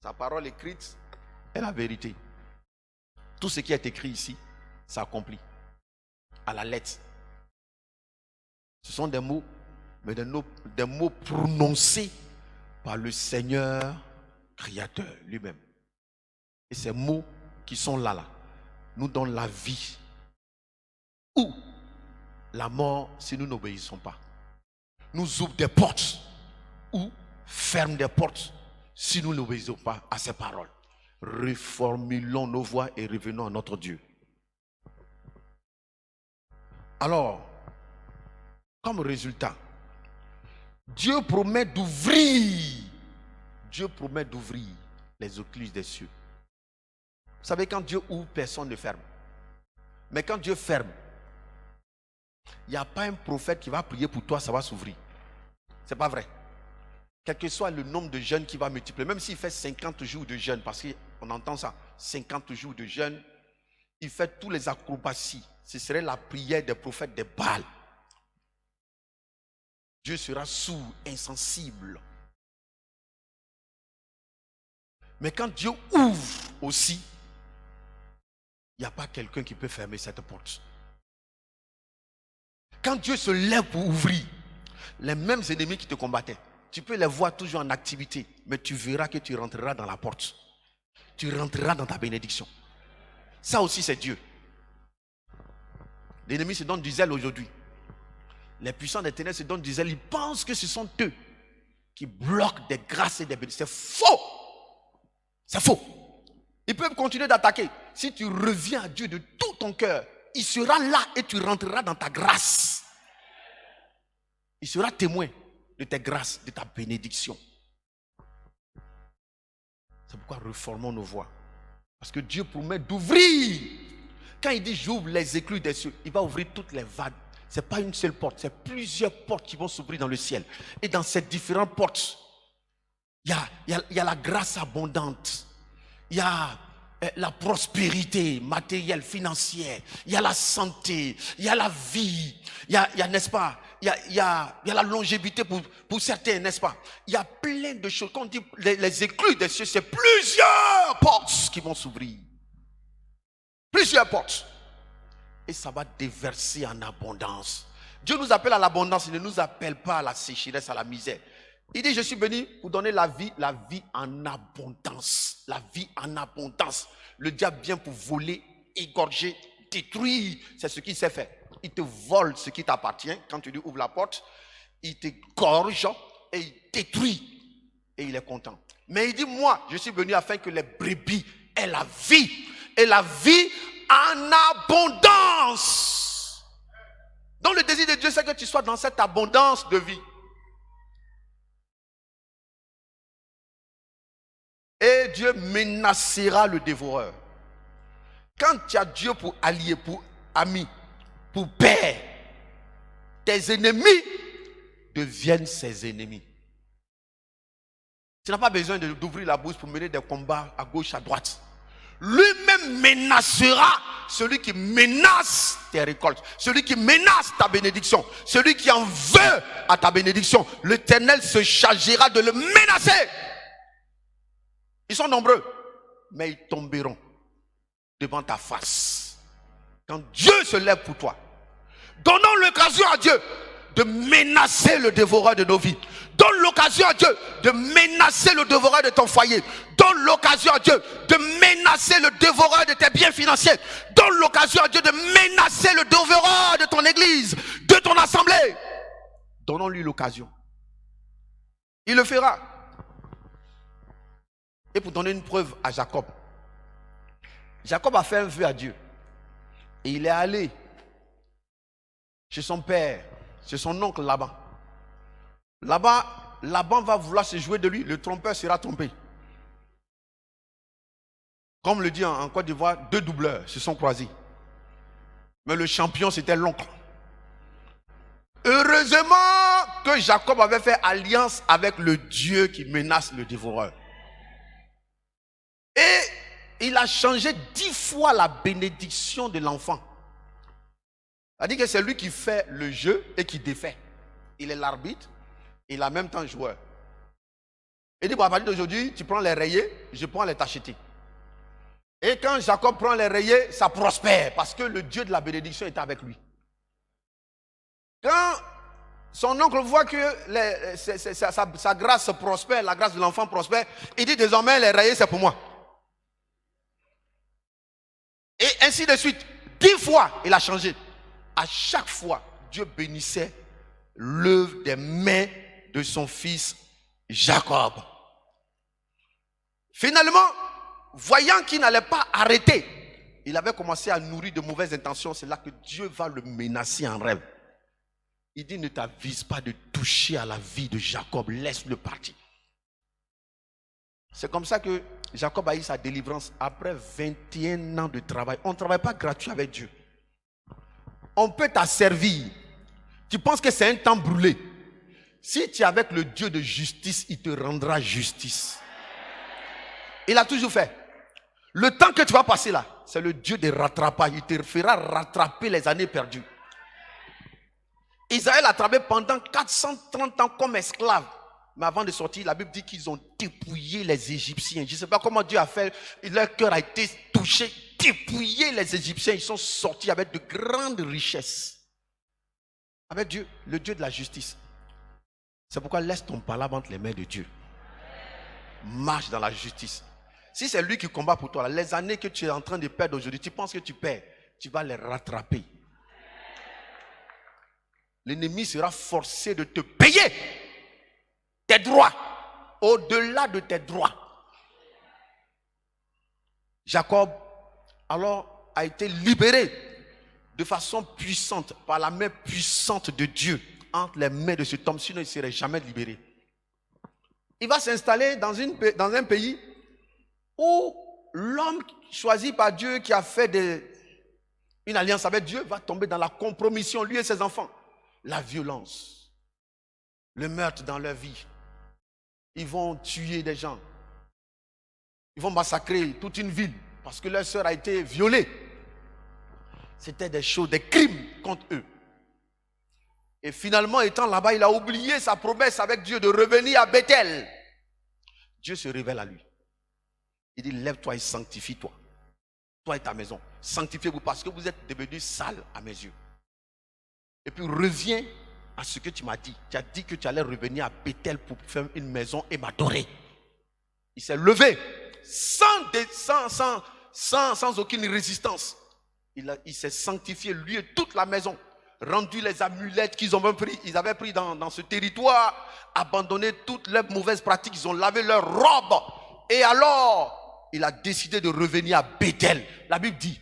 Sa parole écrite est la vérité. Tout ce qui est écrit ici s'accomplit à la lettre. Ce sont des mots, mais des mots prononcés par le Seigneur créateur lui-même. Et ces mots qui sont là, nous donnent la vie ou la mort si nous n'obéissons pas. Nous ouvrent des portes ou ferment des portes si nous n'obéissons pas à ces paroles. Reformulons nos voies et revenons à notre Dieu. Alors, comme résultat, Dieu promet d'ouvrir les écluses des cieux. Vous savez, quand Dieu ouvre, personne ne ferme. Mais quand Dieu ferme, il n'y a pas un prophète qui va prier pour toi, ça va s'ouvrir. C'est pas vrai. Quel que soit le nombre de jeûnes qui va multiplier, même s'il fait 50 jours de jeûne, parce qu'on entend ça, 50 jours de jeûne, il fait tous les acrobaties. Ce serait la prière des prophètes de Baal. Dieu sera sourd, insensible. Mais quand Dieu ouvre aussi, il n'y a pas quelqu'un qui peut fermer cette porte. Quand Dieu se lève pour ouvrir, les mêmes ennemis qui te combattaient, tu peux les voir toujours en activité, mais tu verras que tu rentreras dans la porte. Tu rentreras dans ta bénédiction. Ça aussi, c'est Dieu. L'ennemi se donne du zèle aujourd'hui. Les puissants des ténèbres se donnent du zèle. Ils pensent que ce sont eux qui bloquent des grâces et des bénédictions. C'est faux. C'est faux. Ils peuvent continuer d'attaquer. Si tu reviens à Dieu de tout ton cœur, il sera là et tu rentreras dans ta grâce. Il sera témoin de tes grâces, de ta bénédiction. C'est pourquoi reformons nos voies. Parce que Dieu promet d'ouvrir. Quand il dit j'ouvre les écluses des cieux, il va ouvrir toutes les vannes. Ce n'est pas une seule porte, c'est plusieurs portes qui vont s'ouvrir dans le ciel. Et dans ces différentes portes, il y a la grâce abondante. Il y a la prospérité matérielle, financière. Il y a la santé. Il y a la vie. Il y a n'est-ce pas, il y a la longévité pour certains, n'est-ce pas. Il y a plein de choses. Quand on dit les écluses des cieux, c'est plusieurs portes qui vont s'ouvrir. Plusieurs portes. Et ça va déverser en abondance. Dieu nous appelle à l'abondance, il ne nous appelle pas à la sécheresse, à la misère. Il dit, je suis venu pour donner la vie en abondance. La vie en abondance. Le diable vient pour voler, égorger, détruire. C'est ce qu'il sait faire. Il te vole ce qui t'appartient. Quand tu lui ouvres la porte, il te gorge et il détruit. Et il est content. Mais il dit, moi, je suis venu afin que les brebis aient la vie. Et la vie en abondance. Donc le désir de Dieu, c'est que tu sois dans cette abondance de vie. Et Dieu menacera le dévoreur. Quand tu as Dieu pour allié, pour ami, pour père, tes ennemis deviennent ses ennemis. Tu n'as pas besoin d'ouvrir la bouche pour mener des combats à gauche, à droite. Lui-même menacera celui qui menace tes récoltes, celui qui menace ta bénédiction, celui qui en veut à ta bénédiction. L'Éternel se chargera de le menacer. Ils sont nombreux, mais ils tomberont devant ta face. Quand Dieu se lève pour toi, donnons l'occasion à Dieu de menacer le dévoreur de nos vies. Donne l'occasion à Dieu de menacer le dévoreur de ton foyer. Donne l'occasion à Dieu de menacer le dévoreur de tes biens financiers. Donne l'occasion à Dieu de menacer le dévoreur de ton église, de ton assemblée. Donnons-lui l'occasion. Il le fera. Et pour donner une preuve à Jacob, Jacob a fait un vœu à Dieu. Et il est allé chez son père, chez son oncle Laban. Là-bas, Laban va vouloir se jouer de lui. Le trompeur sera trompé. Comme le dit en Côte d'Ivoire, deux doubleurs se sont croisés. Mais le champion, c'était l'oncle. Heureusement que Jacob avait fait alliance avec le Dieu qui menace le dévoreur. Et il a changé 10 fois la bénédiction de l'enfant. C'est-à-dire que c'est lui qui fait le jeu et qui défait. Il est l'arbitre, il est en même temps joueur. Il dit, bon, à partir d'aujourd'hui, tu prends les rayés, je prends les tachetés. Et quand Jacob prend les rayés, ça prospère parce que le Dieu de la bénédiction est avec lui. Quand son oncle voit que sa grâce prospère, la grâce de l'enfant prospère, il dit désormais les rayés c'est pour moi. Et ainsi de suite. 10 fois, il a changé. À chaque fois, Dieu bénissait l'œuvre des mains de son fils Jacob. Finalement, voyant qu'il n'allait pas arrêter, il avait commencé à nourrir de mauvaises intentions. C'est là que Dieu va le menacer en rêve. Il dit, ne t'avise pas de toucher à la vie de Jacob, laisse-le partir. C'est comme ça que Jacob a eu sa délivrance après 21 ans de travail. On ne travaille pas gratuit avec Dieu. On peut t'asservir. Tu penses que c'est un temps brûlé. Si tu es avec le Dieu de justice, il te rendra justice. Il a toujours fait. Le temps que tu vas passer là, c'est le Dieu de rattrapage. Il te fera rattraper les années perdues. Israël a travaillé pendant 430 ans comme esclave. Mais avant de sortir, la Bible dit qu'ils ont dépouillé les Égyptiens. Je ne sais pas comment Dieu a fait. Leur cœur a été touché. Dépouillé les Égyptiens. Ils sont sortis avec de grandes richesses. Avec Dieu, le Dieu de la justice. C'est pourquoi laisse ton palabre entre les mains de Dieu. Marche dans la justice. Si c'est lui qui combat pour toi, les années que tu es en train de perdre aujourd'hui, tu penses que tu perds, tu vas les rattraper. L'ennemi sera forcé de te payer tes droits, au-delà de tes droits. Jacob, alors, a été libéré de façon puissante, par la main puissante de Dieu, entre les mains de cet homme, sinon il ne serait jamais libéré. Il va s'installer dans un pays où l'homme choisi par Dieu, qui a fait une alliance avec Dieu, va tomber dans la compromission, lui et ses enfants. La violence, le meurtre dans leur vie. Ils vont tuer des gens. Ils vont massacrer toute une ville parce que leur sœur a été violée. C'était des choses, des crimes contre eux. Et finalement, étant là-bas, il a oublié sa promesse avec Dieu de revenir à Bethel. Dieu se révèle à lui. Il dit, lève-toi et sanctifie-toi. Toi et ta maison. Sanctifiez-vous parce que vous êtes devenus sales à mes yeux. Et puis reviens à ce que tu m'as dit. Tu as dit que tu allais revenir à Bethel pour faire une maison et m'adorer. Il s'est levé sans aucune résistance. Il s'est sanctifié, lui et toute la maison. Rendu les amulettes qu'ils avaient pris dans ce territoire, abandonné toutes leurs mauvaises pratiques, ils ont lavé leurs robes. Et alors, il a décidé de revenir à Bethel. La Bible dit,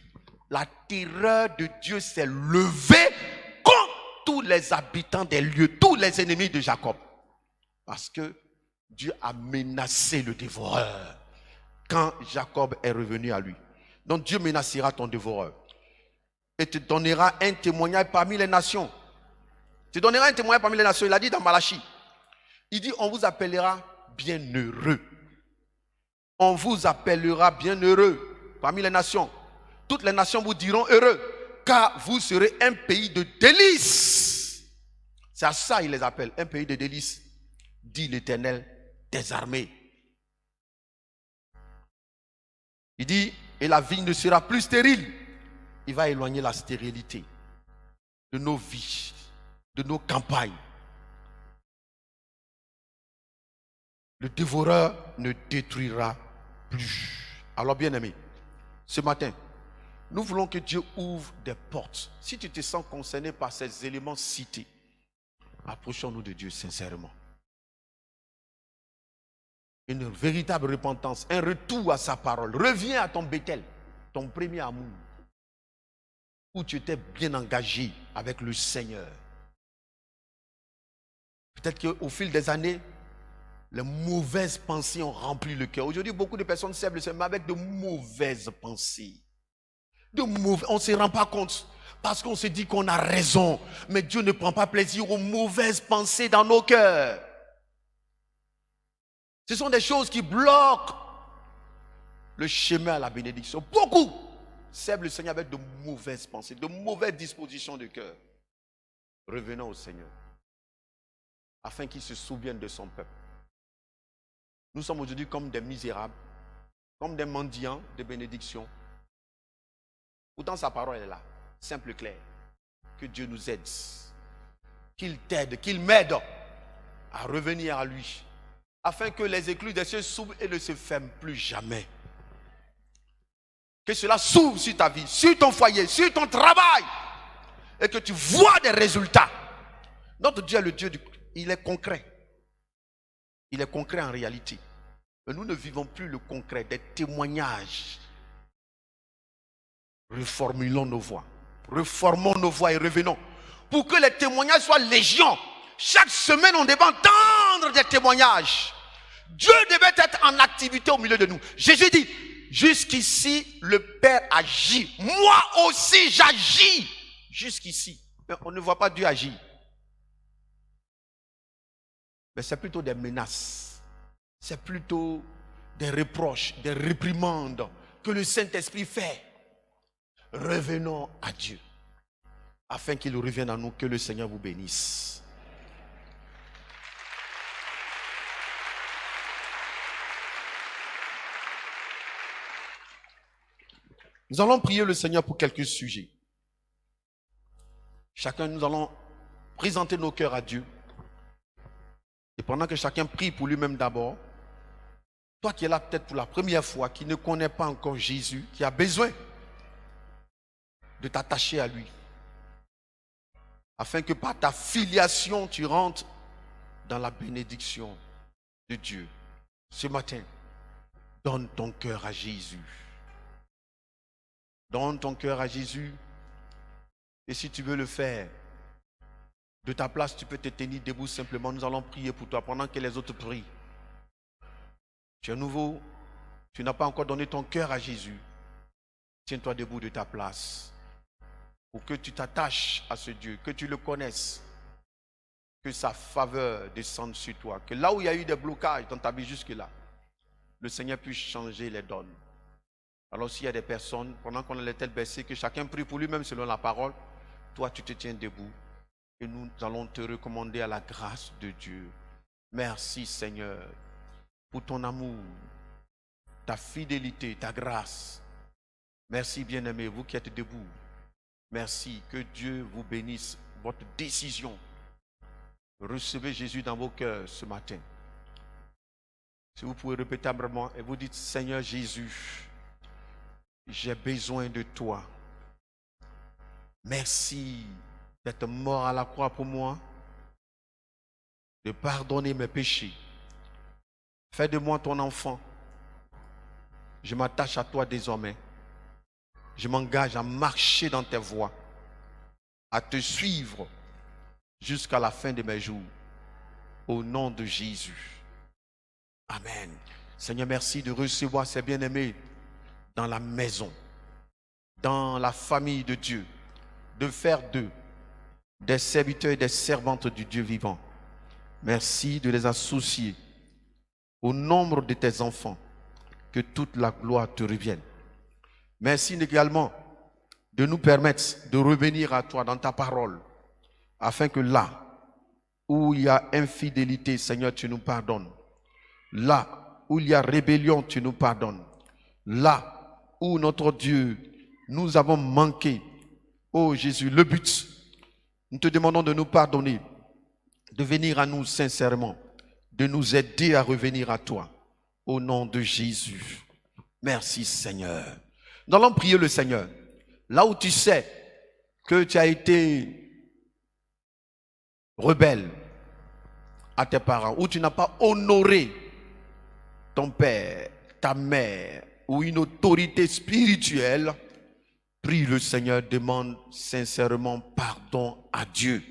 la terreur de Dieu s'est levée contre tous les habitants des lieux, tous les ennemis de Jacob. Parce que Dieu a menacé le dévoreur quand Jacob est revenu à lui. Donc Dieu menacera ton dévoreur et te donnera un témoignage parmi les nations. Tu donneras un témoignage parmi les nations. Il a dit dans Malachie. Il dit, on vous appellera bienheureux. On vous appellera bienheureux parmi les nations. Toutes les nations vous diront heureux, car vous serez un pays de délices. C'est à ça il les appelle, un pays de délices, dit l'Éternel des armées. Il dit, et la vie ne sera plus stérile. Il va éloigner la stérilité de nos vies, de nos campagnes. Le dévoreur ne détruira plus. Alors bien aimé, ce matin, nous voulons que Dieu ouvre des portes. Si tu te sens concerné par ces éléments cités, approchons-nous de Dieu sincèrement. Une véritable repentance, un retour à sa parole. Reviens à ton Bethel, ton premier amour, où tu étais bien engagé avec le Seigneur. Peut-être qu'au fil des années, les mauvaises pensées ont rempli le cœur. Aujourd'hui, beaucoup de personnes servent le Seigneur, mais avec de mauvaises pensées. On ne se rend pas compte parce qu'on se dit qu'on a raison. Mais Dieu ne prend pas plaisir aux mauvaises pensées dans nos cœurs. Ce sont des choses qui bloquent le chemin à la bénédiction. Beaucoup servent le Seigneur avec de mauvaises pensées, de mauvaises dispositions de cœur. Revenons au Seigneur afin qu'il se souvienne de son peuple. Nous sommes aujourd'hui comme des misérables, comme des mendiants de bénédiction. Pourtant sa parole est là, simple et claire. Que Dieu nous aide, qu'il t'aide, qu'il m'aide à revenir à lui, afin que les écluses des cieux s'ouvrent et ne se ferment plus jamais. Que cela s'ouvre sur ta vie, sur ton foyer, sur ton travail, et que tu vois des résultats. Notre Dieu est le Dieu il est concret. Il est concret en réalité. Mais nous ne vivons plus le concret, des témoignages. Reformulons nos voix. Reformons nos voix et revenons. Pour que les témoignages soient légion. Chaque semaine, on devait entendre des témoignages. Dieu devait être en activité au milieu de nous. Jésus dit, jusqu'ici, le Père agit. Moi aussi, j'agis. Jusqu'ici. Mais on ne voit pas Dieu agir. Mais c'est plutôt des menaces. C'est plutôt des reproches, des réprimandes que le Saint-Esprit fait. Revenons à Dieu, afin qu'il revienne à nous, que le Seigneur vous bénisse. Nous allons prier le Seigneur pour quelques sujets. Chacun, nous allons présenter nos cœurs à Dieu. Et pendant que chacun prie pour lui-même d'abord, Toi qui es là peut-être pour la première fois, qui ne connais pas encore Jésus, qui a besoin de t'attacher à lui, afin que par ta filiation, tu rentres dans la bénédiction de Dieu. Ce matin, donne ton cœur à Jésus. Donne ton cœur à Jésus. Et si tu veux le faire, de ta place, tu peux te tenir debout simplement. Nous allons prier pour toi pendant que les autres prient. Tu es nouveau, tu n'as pas encore donné ton cœur à Jésus. Tiens-toi debout de ta place pour que tu t'attaches à ce Dieu, que tu le connaisses, que sa faveur descende sur toi, que là où il y a eu des blocages dans ta vie jusque-là, le Seigneur puisse changer les donnes. Alors s'il y a des personnes, pendant qu'on a les têtes baissées, que chacun prie pour lui-même selon la parole, toi tu te tiens debout et nous allons te recommander à la grâce de Dieu. Merci Seigneur pour ton amour, ta fidélité, ta grâce. Merci bien-aimés, vous qui êtes debout. Merci, que Dieu vous bénisse votre décision. Recevez Jésus dans vos cœurs ce matin. Si vous pouvez répéter vraiment et vous dites, Seigneur Jésus, j'ai besoin de toi. Merci d'être mort à la croix pour moi, de pardonner mes péchés. Fais de moi ton enfant. Je m'attache à toi désormais. Je m'engage à marcher dans tes voies, à te suivre jusqu'à la fin de mes jours. Au nom de Jésus. Amen. Seigneur, merci de recevoir ces bien-aimés dans la maison, dans la famille de Dieu, de faire d'eux des serviteurs et des servantes du Dieu vivant. Merci de les associer au nombre de tes enfants, que toute la gloire te revienne. Merci également de nous permettre de revenir à toi dans ta parole, afin que là où il y a infidélité, Seigneur, tu nous pardonnes. Là où il y a rébellion, tu nous pardonnes. Là où, notre Dieu, nous avons manqué, oh Jésus, le but, nous te demandons de nous pardonner, de venir à nous sincèrement, de nous aider à revenir à toi. Au nom de Jésus. Merci Seigneur. Nous allons prier le Seigneur. Là où tu sais que tu as été rebelle à tes parents, où tu n'as pas honoré ton père, ta mère, ou une autorité spirituelle, prie le Seigneur, demande sincèrement pardon à Dieu.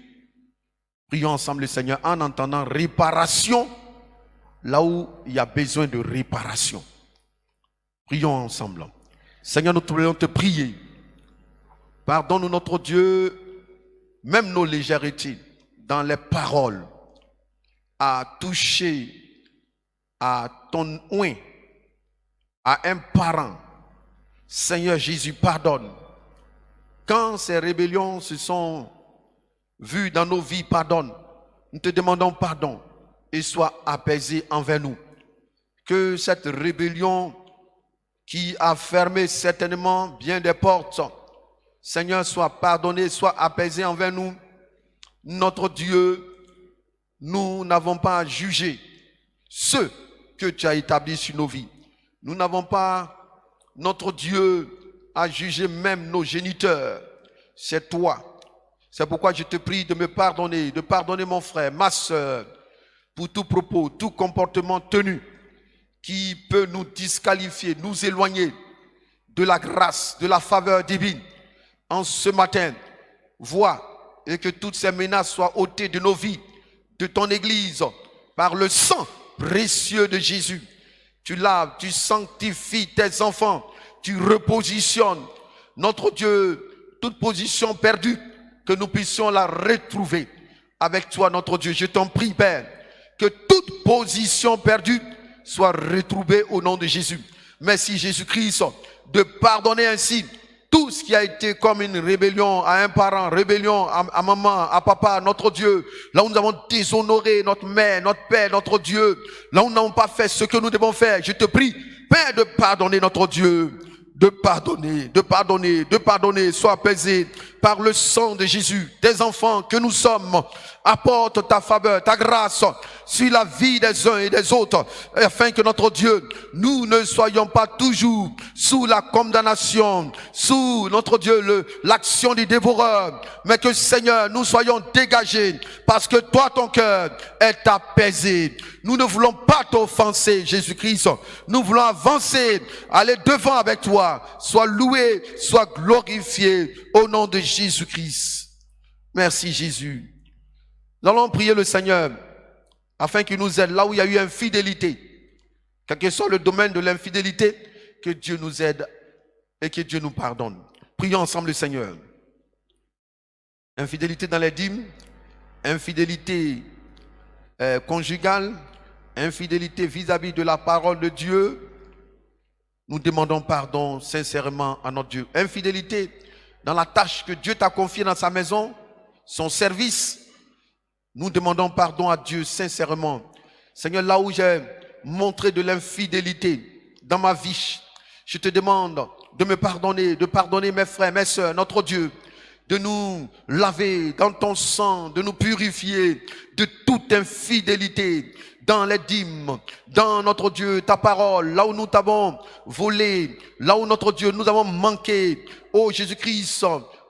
Prions ensemble le Seigneur en entendant réparation, là où il y a besoin de réparation. Prions ensemble. Seigneur, nous voulons te prier. Pardonne-nous, notre Dieu, même nos légèretés dans les paroles, à toucher à ton oint, à un parent. Seigneur Jésus, pardonne. Quand ces rébellions se sont vues dans nos vies, pardonne. Nous te demandons pardon et sois apaisé envers nous. Que cette rébellion qui a fermé certainement bien des portes, Seigneur, soit pardonné, soit apaisé envers nous. Notre Dieu, nous n'avons pas jugé ceux que tu as établis sur nos vies. Nous n'avons pas, notre Dieu, à juger même nos géniteurs. C'est toi. C'est pourquoi je te prie de me pardonner, de pardonner mon frère, ma soeur, pour tout propos, tout comportement tenu qui peut nous disqualifier, nous éloigner de la grâce, de la faveur divine. En ce matin, vois et que toutes ces menaces soient ôtées de nos vies, de ton Église, par le sang précieux de Jésus. Tu laves, tu sanctifies tes enfants, tu repositionnes, notre Dieu, toute position perdue, que nous puissions la retrouver avec toi, notre Dieu. Je t'en prie, Père, que toute position perdue soit retrouvée au nom de Jésus. Merci Jésus-Christ de pardonner ainsi tout ce qui a été comme une rébellion à un parent, rébellion à maman, à papa, notre Dieu. Là où nous avons déshonoré notre mère, notre père, notre Dieu. Là où nous n'avons pas fait ce que nous devons faire. Je te prie, Père, de pardonner notre Dieu. De pardonner, de pardonner, de pardonner. Sois apaisé par le sang de Jésus, des enfants que nous sommes. Apporte ta faveur, ta grâce sur la vie des uns et des autres, afin que notre Dieu, nous ne soyons pas toujours sous la condamnation, sous notre Dieu, l'action du dévoreur, mais que Seigneur, nous soyons dégagés, parce que toi, ton cœur est apaisé. Nous ne voulons pas t'offenser, Jésus-Christ. Nous voulons avancer, aller devant avec toi. Sois loué, sois glorifié au nom de Jésus-Christ. Merci Jésus. Nous allons prier le Seigneur afin qu'il nous aide là où il y a eu infidélité. Quel que soit le domaine de l'infidélité, que Dieu nous aide et que Dieu nous pardonne. Prions ensemble le Seigneur. Infidélité dans les dîmes, infidélité conjugale, infidélité vis-à-vis de la parole de Dieu. Nous demandons pardon sincèrement à notre Dieu. Infidélité dans la tâche que Dieu t'a confiée dans sa maison, son service. Nous demandons pardon à Dieu sincèrement. Seigneur, là où j'ai montré de l'infidélité dans ma vie, je te demande de me pardonner, de pardonner mes frères, mes sœurs, notre Dieu, de nous laver dans ton sang, de nous purifier de toute infidélité dans les dîmes, dans notre Dieu, ta parole, là où nous t'avons volé, là où notre Dieu, nous avons manqué, oh Jésus-Christ,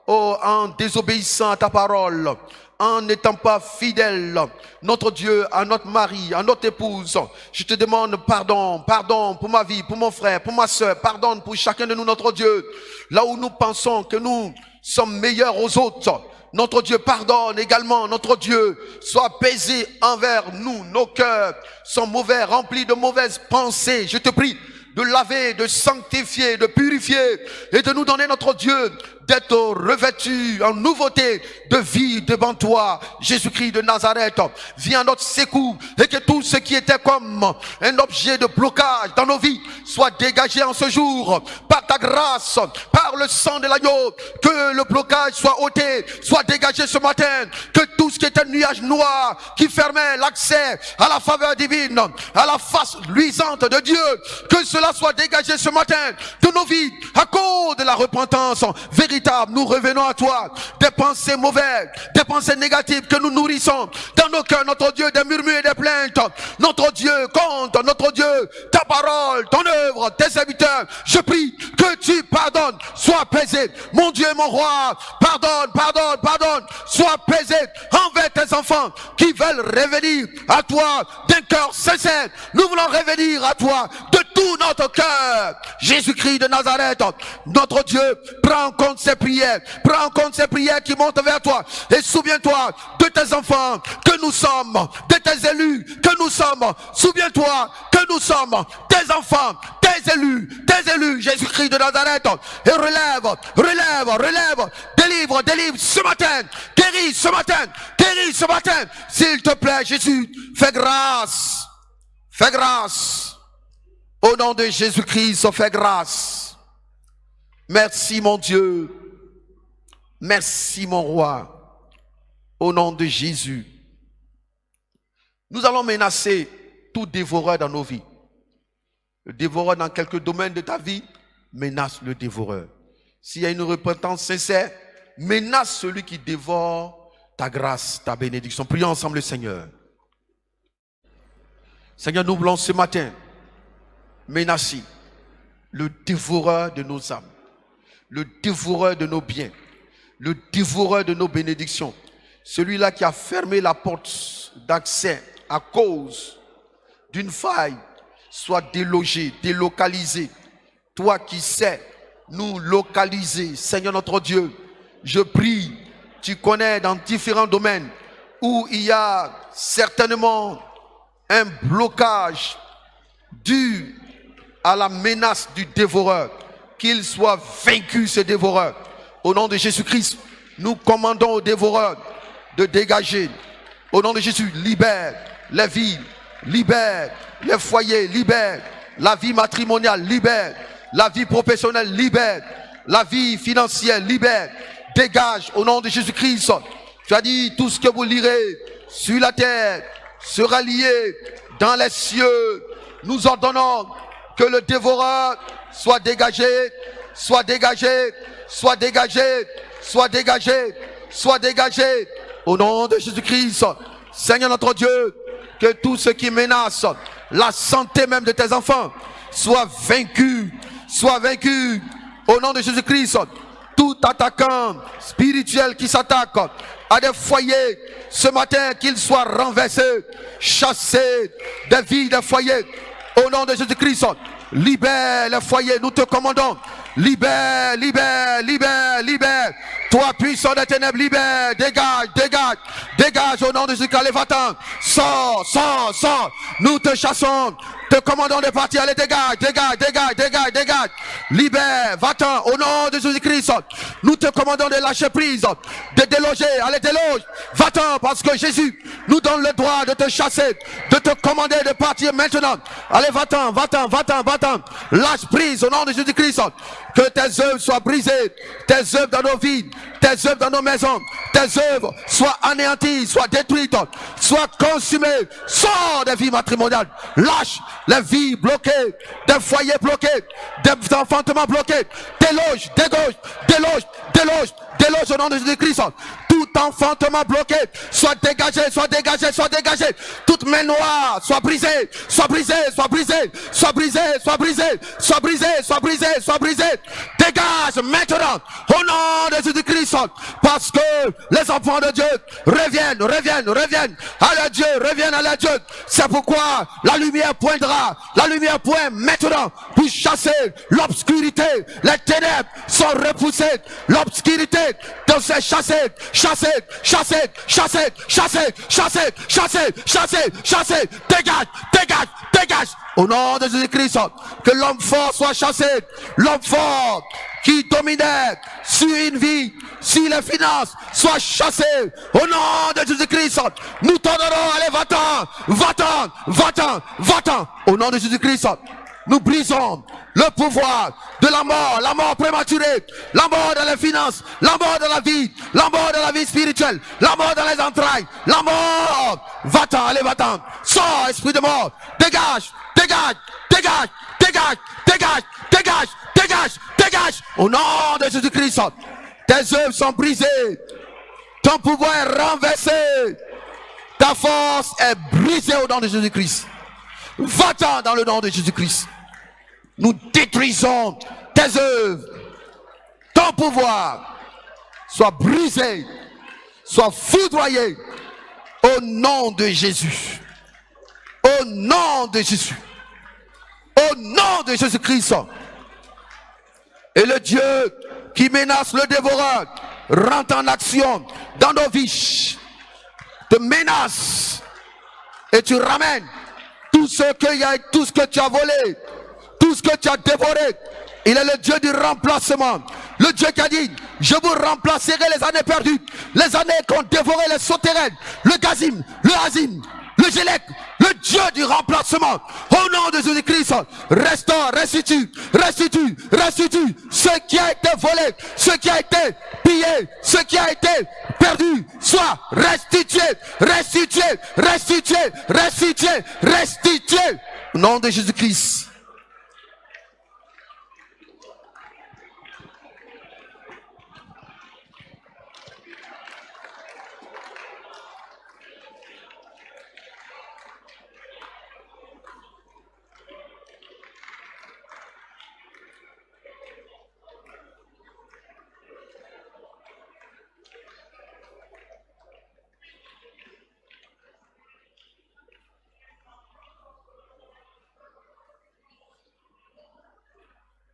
oh en désobéissant à ta parole, en n'étant pas fidèle, notre Dieu, à notre mari, à notre épouse. Je te demande pardon, pardon pour ma vie, pour mon frère, pour ma soeur, pardonne pour chacun de nous, notre Dieu. Là où nous pensons que nous sommes meilleurs aux autres, notre Dieu pardonne également, notre Dieu soit apaisé envers nous, nos cœurs sont mauvais, remplis de mauvaises pensées. Je te prie de laver, de sanctifier, de purifier et de nous donner, notre Dieu, d'être revêtus en nouveauté de vie devant toi, Jésus-Christ de Nazareth. Viens à notre secours et que tout ce qui était comme un objet de blocage dans nos vies soit dégagé en ce jour par ta grâce, par le sang de l'agneau. Que le blocage soit ôté, soit dégagé ce matin. Que tout ce qui était nuage noir qui fermait l'accès à la faveur divine, à la face luisante de Dieu, que cela soit dégagé ce matin de nos vies à cause de la repentance véritable. Nous revenons à toi. Des pensées mauvaises, des pensées négatives que nous nourrissons dans nos cœurs, notre Dieu, des murmures et des plaintes. Notre Dieu, compte, notre Dieu, ta parole, ton œuvre, tes serviteurs. Je prie que tu pardonnes, sois apaisé. Mon Dieu, mon roi, pardonne, pardonne, pardonne. Sois apaisé envers tes enfants qui veulent revenir à toi d'un cœur sincère. Nous voulons revenir à toi de tout notre cœur. Jésus-Christ de Nazareth, notre Dieu, prends en compte ces prières, prends en compte ces prières qui montent vers toi et souviens-toi de tes enfants que nous sommes, de tes élus que nous sommes. Souviens-toi que nous sommes tes enfants, tes élus, Jésus-Christ de Nazareth, et relève, délivre ce matin, guéris ce matin, s'il te plaît, Jésus, fais grâce, au nom de Jésus-Christ, fais grâce. Merci mon Dieu, merci mon roi, au nom de Jésus. Nous allons menacer tout dévoreur dans nos vies. Le dévoreur dans quelques domaines de ta vie, menace le dévoreur. S'il y a une repentance sincère, menace celui qui dévore ta grâce, ta bénédiction. Prions ensemble le Seigneur. Seigneur, nous voulons ce matin menacer le dévoreur de nos âmes, le dévoreur de nos biens, le dévoreur de nos bénédictions, celui-là qui a fermé la porte d'accès à cause d'une faille, soit délogé, délocalisé. Toi qui sais nous localiser, Seigneur notre Dieu, je prie, tu connais dans différents domaines où il y a certainement un blocage dû à la menace du dévoreur, qu'il soit vaincu ce dévoreur. Au nom de Jésus-Christ, nous commandons au dévoreur de dégager. Au nom de Jésus, libère les vies, libère les foyers, libère la vie matrimoniale, libère la vie professionnelle, libère la vie financière, libère, dégage au nom de Jésus-Christ. Tu as dit, tout ce que vous lirez sur la terre sera lié dans les cieux. Nous ordonnons que le dévoreur soit dégagé sois dégagé, sois dégagé, sois dégagé, sois dégagé. Au nom de Jésus-Christ, Seigneur notre Dieu, que tout ce qui menace la santé même de tes enfants soit vaincu, soit vaincu. Au nom de Jésus-Christ, tout attaquant spirituel qui s'attaque à des foyers, ce matin, qu'il soit renversé, chassé des vies, des foyers. Au nom de Jésus-Christ, libère les foyers, nous te commandons. Libère, libère, libère, libère. Toi, puissant des ténèbres, libère, dégage, dégage, dégage au nom de Jésus-Christ. Allez, va-t'en. Sors, sors, sors. Nous te chassons. Te commandons de partir. Allez, dégage, dégage, dégage, dégage, dégage. Libère, va-t'en au nom de Jésus-Christ. Nous te commandons de lâcher prise, de déloger. Allez, déloge. Va-t'en parce que Jésus nous donne le droit de te chasser, de te commander de partir maintenant. Allez, va-t'en, va-t'en, va-t'en, va-t'en. Lâche prise au nom de Jésus-Christ. Que tes œuvres soient brisées, tes œuvres dans nos vies, tes œuvres dans nos maisons, tes œuvres soient anéanties, soient détruites, soient consumées. Sors des vies matrimoniales, lâche les vies bloquées, des foyers bloqués, des enfantements bloqués. Déloge, dégage, déloge, déloge, déloge au nom de Jésus-Christ. Tout enfantement bloqué soit dégagé, soit dégagé, soit dégagé. Toute main noire soit brisée, soit brisée, soit brisée, soit brisée, soit brisée, soit brisée, soit brisée, soit brisée. Dégage maintenant au nom de Jésus-Christ, parce que les enfants de Dieu reviennent, reviennent, reviennent à leur Dieu, reviennent à leur Dieu. C'est pourquoi la lumière poindra, la lumière pointe maintenant pour chasser l'obscurité. Les ténèbres sont repoussées, l'obscurité donc c'est chassé, chassé, chassé, chassé, chassé, chassé, chassé, chassé, chassé. Dégage, dégage, dégage. Au nom de Jésus-Christ, que l'homme fort soit chassé, l'homme fort qui dominait sur une vie, sur les finances, soit chassé. Au nom de Jésus-Christ, nous t'ordonnons, allez, va-t'en, va-t'en, va-t'en, va-t'en. Au nom de Jésus-Christ, nous brisons le pouvoir de la mort prématurée, la mort dans les finances, la mort dans la vie, la mort dans la vie spirituelle, la mort dans les entrailles, la mort. Va-t'en, allez, va-t'en. Sors, esprit de mort, dégage, dégage, dégage, dégage, dégage, dégage, dégage, dégage. Au nom de Jésus-Christ, tes œuvres sont brisées, ton pouvoir est renversé, ta force est brisée au nom de Jésus-Christ. Va-t'en dans le nom de Jésus-Christ. Nous détruisons tes œuvres. Ton pouvoir soit brisé, soit foudroyé au nom de Jésus. Au nom de Jésus. Au nom de Jésus-Christ. Et le Dieu qui menace le dévoreur rentre en action dans nos vies. Te menace et tu ramènes tout ce que tu as volé, tout ce que tu as dévoré. Il est le Dieu du remplacement. Le Dieu qui a dit, je vous remplacerai les années perdues, les années qu'ont dévoré les sauterelles, le gazim, le azim, le gélec, le Dieu du remplacement. Au nom de Jésus-Christ, restaure, restitue, restitue, restitue ce qui a été volé, ce qui a été pillé, ce qui a été perdu, soit restitué, restitué, restitué, restitué, restitué. Au nom de Jésus-Christ.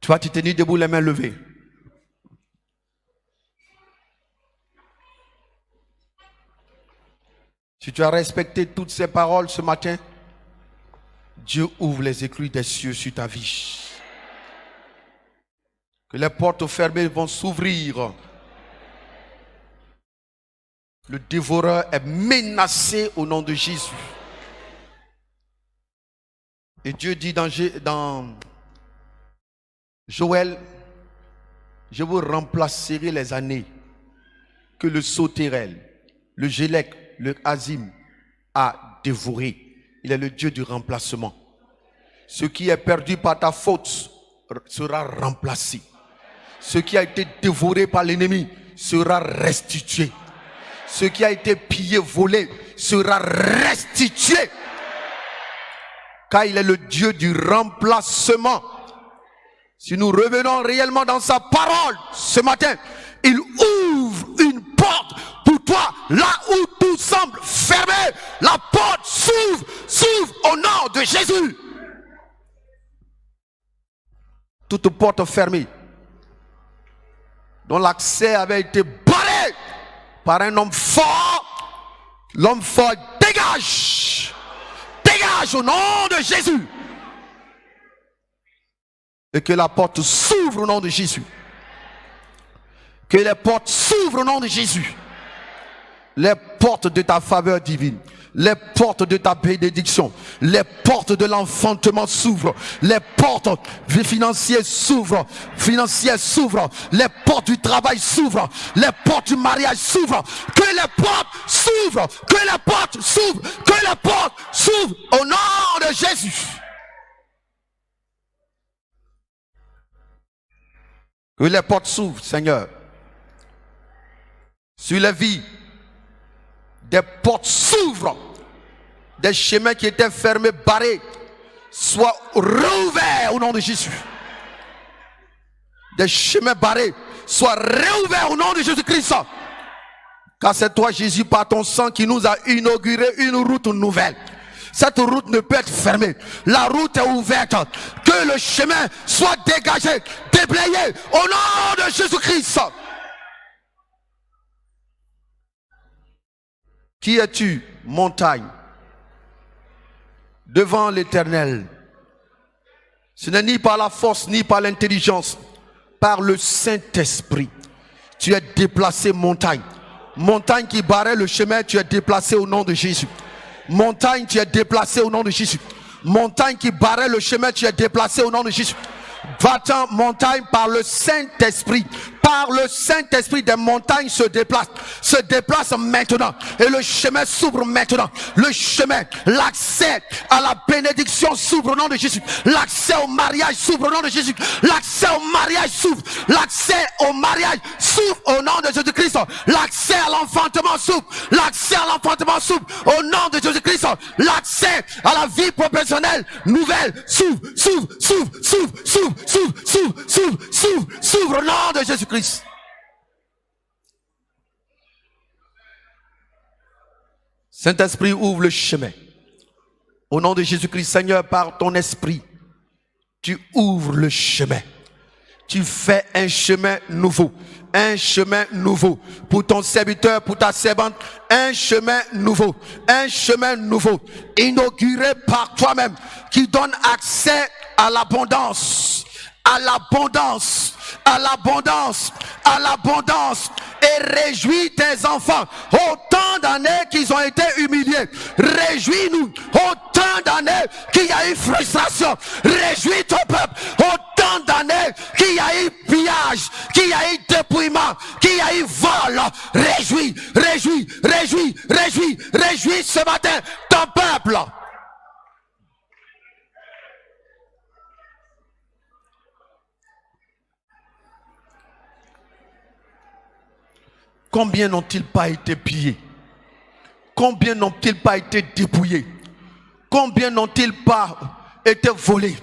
Tu vas te tenir debout, les mains levées. Si tu as respecté toutes ces paroles ce matin, Dieu ouvre les écluses des cieux sur ta vie. Que les portes fermées vont s'ouvrir. Le dévoreur est menacé au nom de Jésus. Et Dieu dit dans Joël, je vous remplacerai les années que le sauterelle, le gélec, le azim a dévoré. Il est le Dieu du remplacement. Ce qui est perdu par ta faute sera remplacé. Ce qui a été dévoré par l'ennemi sera restitué. Ce qui a été pillé, volé, sera restitué. Car il est le Dieu du remplacement. Si nous revenons réellement dans sa parole ce matin, il ouvre une porte pour toi. Là où tout semble fermé, la porte s'ouvre au nom de Jésus. Toute porte fermée, dont l'accès avait été barré par un homme fort, l'homme fort dégage. Dégage au nom de Jésus. Et que la porte s'ouvre au nom de Jésus. Que les portes s'ouvrent au nom de Jésus. Les portes de ta faveur divine. Les portes de ta bénédiction. Les portes de l'enfantement s'ouvrent. Les portes financières s'ouvrent. Les portes du travail s'ouvrent. Les portes du mariage s'ouvrent. Que les portes s'ouvrent. Que les portes s'ouvrent. Que les portes s'ouvrent au nom de Jésus. Que les portes s'ouvrent, Seigneur. Sur la vie, des portes s'ouvrent. Des chemins qui étaient fermés, barrés, soient réouverts au nom de Jésus. Des chemins barrés soient réouverts au nom de Jésus-Christ. Car c'est toi, Jésus, par ton sang qui nous a inauguré une route nouvelle. Cette route ne peut être fermée. La route est ouverte. Que le chemin soit dégagé, déblayé au nom de Jésus-Christ. Qui es-tu, montagne, devant l'Éternel? Ce n'est ni par la force, ni par l'intelligence, par le Saint-Esprit. Tu es déplacé, montagne. Montagne qui barrait le chemin, tu es déplacé au nom de Jésus. Montagne, tu es déplacé au nom de Jésus. Montagne qui barrait le chemin, tu es déplacé au nom de Jésus. Va-t'en, montagne, par le Saint-Esprit. Par le Saint-Esprit, des montagnes se déplacent maintenant. Et le chemin s'ouvre maintenant. Le chemin, l'accès à la bénédiction s'ouvre au nom de Jésus. L'accès au mariage s'ouvre au nom de Jésus. L'accès au mariage s'ouvre. L'accès au mariage s'ouvre au nom de Jésus-Christ. L'accès à l'enfantement s'ouvre. L'accès à l'enfantement s'ouvre au nom de Jésus-Christ. L'accès à la vie professionnelle nouvelle s'ouvre au nom de Jésus-Christ. Saint-Esprit, ouvre le chemin. Au nom de Jésus-Christ, Seigneur, par ton esprit, tu ouvres le chemin. Tu fais un chemin nouveau. Un chemin nouveau. Pour ton serviteur, pour ta servante, un chemin nouveau. Un chemin nouveau. Inauguré par toi-même. Qui donne accès à l'abondance. À l'abondance. À l'abondance. À l'abondance. Et réjouis tes enfants. Autant d'années qu'ils ont été humiliés. Réjouis-nous. Autant d'années qu'il y a eu frustration. Réjouis ton peuple. Autant d'années qu'il y a eu pillage, qu'il y a eu dépouillement, qu'il y a eu vol. Réjouis ce matin ton peuple. Combien n'ont-ils pas été pillés? Combien n'ont-ils pas été dépouillés? Combien n'ont-ils pas été volés?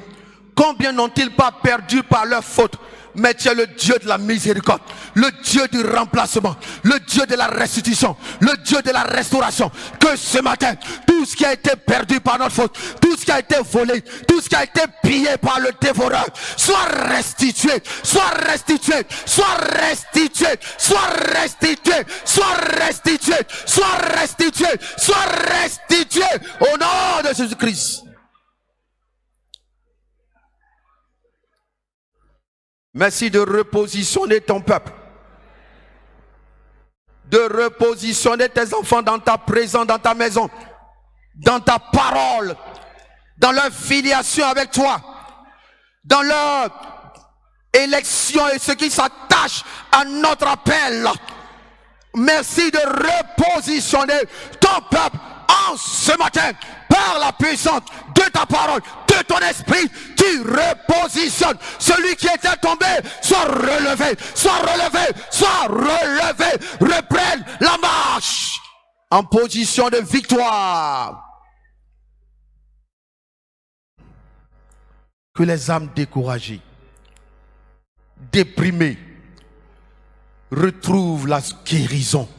Combien n'ont-ils pas perdu par leur faute? Mais tu es le Dieu de la miséricorde, le Dieu du remplacement, le Dieu de la restitution, le Dieu de la restauration. Que ce matin, tout ce qui a été perdu par notre faute, tout ce qui a été volé, tout ce qui a été pillé par le dévoreur, soit restitué, soit restitué, soit restitué, soit restitué, soit restitué, soit restitué, soit restitué au nom de Jésus-Christ. Merci de repositionner ton peuple, de repositionner tes enfants dans ta présence, dans ta maison, dans ta parole, dans leur filiation avec toi, dans leur élection et ce qui s'attache à notre appel. Merci de repositionner ton peuple Commence ce matin par la puissance de ta parole, de ton esprit. Tu repositionnes celui qui était tombé, soit relevé, soit relevé, soit relevé. Reprenne la marche en position de victoire. Que les âmes découragées, déprimées, retrouvent la guérison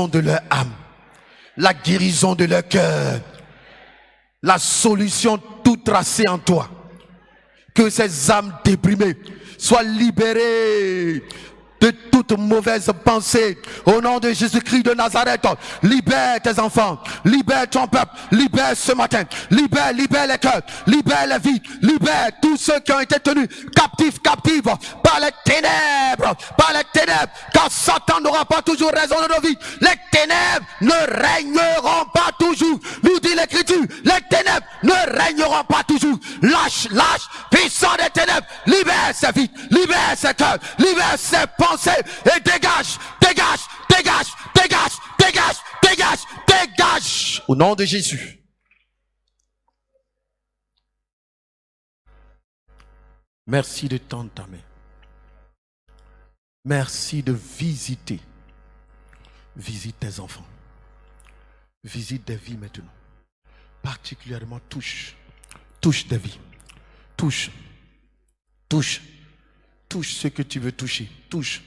de leur âme, la guérison de leur cœur, la solution toute tracée en toi. Que ces âmes déprimées soient libérées de toute mauvaise pensée. Au nom de Jésus-Christ de Nazareth, libère tes enfants, libère ton peuple, libère ce matin, libère les cœurs, libère les vies, libère tous ceux qui ont été tenus captifs par les ténèbres, car Satan n'aura pas toujours raison de nos vies. Les ténèbres ne régneront pas toujours, nous dit l'Écriture. Les ténèbres ne régneront pas toujours. Lâche, puissant des ténèbres, libère ses vies, libère ses cœurs, libère ses pensées et dégage. Au nom de Jésus. Merci de tendre ta main. Merci de visiter. Visite tes enfants. Visite des vies maintenant. Particulièrement touche des vies. Touche ce que tu veux toucher. Touche,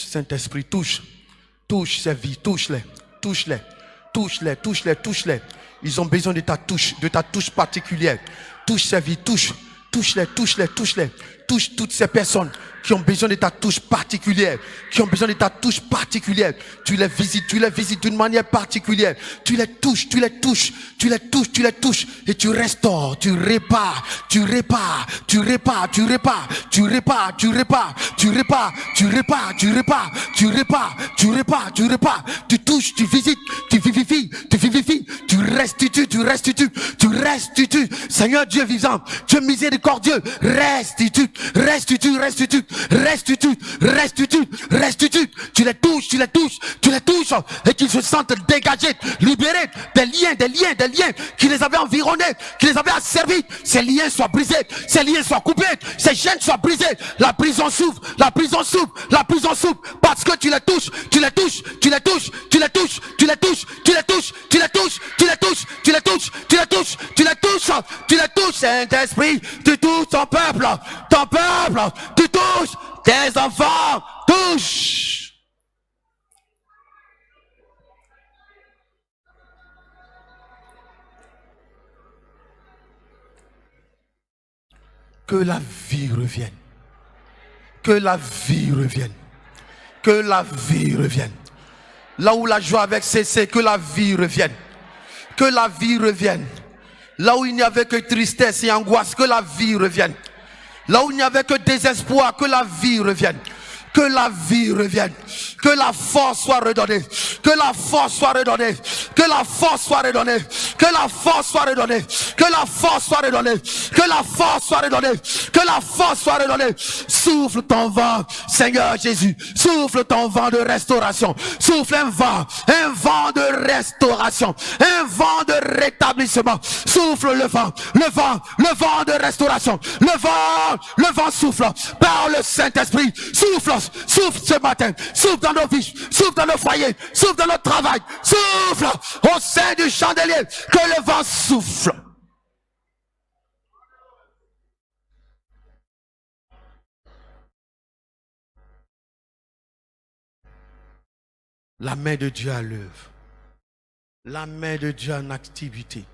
Saint-Esprit, touche ces vies, touche-les. Ils ont besoin de ta touche particulière. Touche ces vies, touche-les. Touche toutes ces personnes qui ont besoin de ta touche particulière, Tu les visites d'une manière particulière. Tu les touches, et tu restaures, tu répares. Tu touches, tu visites, tu vivifies, tu restitues. Seigneur Dieu vivant, Dieu miséricordieux, restitue. Tu les touches et qu'ils se sentent dégagés, libérés des liens qui les avaient environnés, qui les avaient asservis. Ces liens soient brisés, ces liens soient coupés, ces chaînes soient brisées. La prison s'ouvre parce que tu les touches. Saint-Esprit, tu touches ton peuple, tu touches tes enfants, touche. Que la vie revienne. Là où la joie avait cessé, que la vie revienne. Là où il n'y avait que tristesse et angoisse, que la vie revienne. Là où il n'y avait que désespoir, que la vie revienne. Que la force soit redonnée. Souffle ton vent, Seigneur Jésus. Souffle ton vent de restauration. Souffle un vent de restauration. Un vent de rétablissement. Souffle le vent de restauration. Le vent souffle par le Saint-Esprit. Souffle ce matin, souffle dans nos vies, souffle dans nos foyers, souffle dans notre travail, souffle au sein du chandelier, que le vent souffle. La main de Dieu à l'œuvre, la main de Dieu en activité,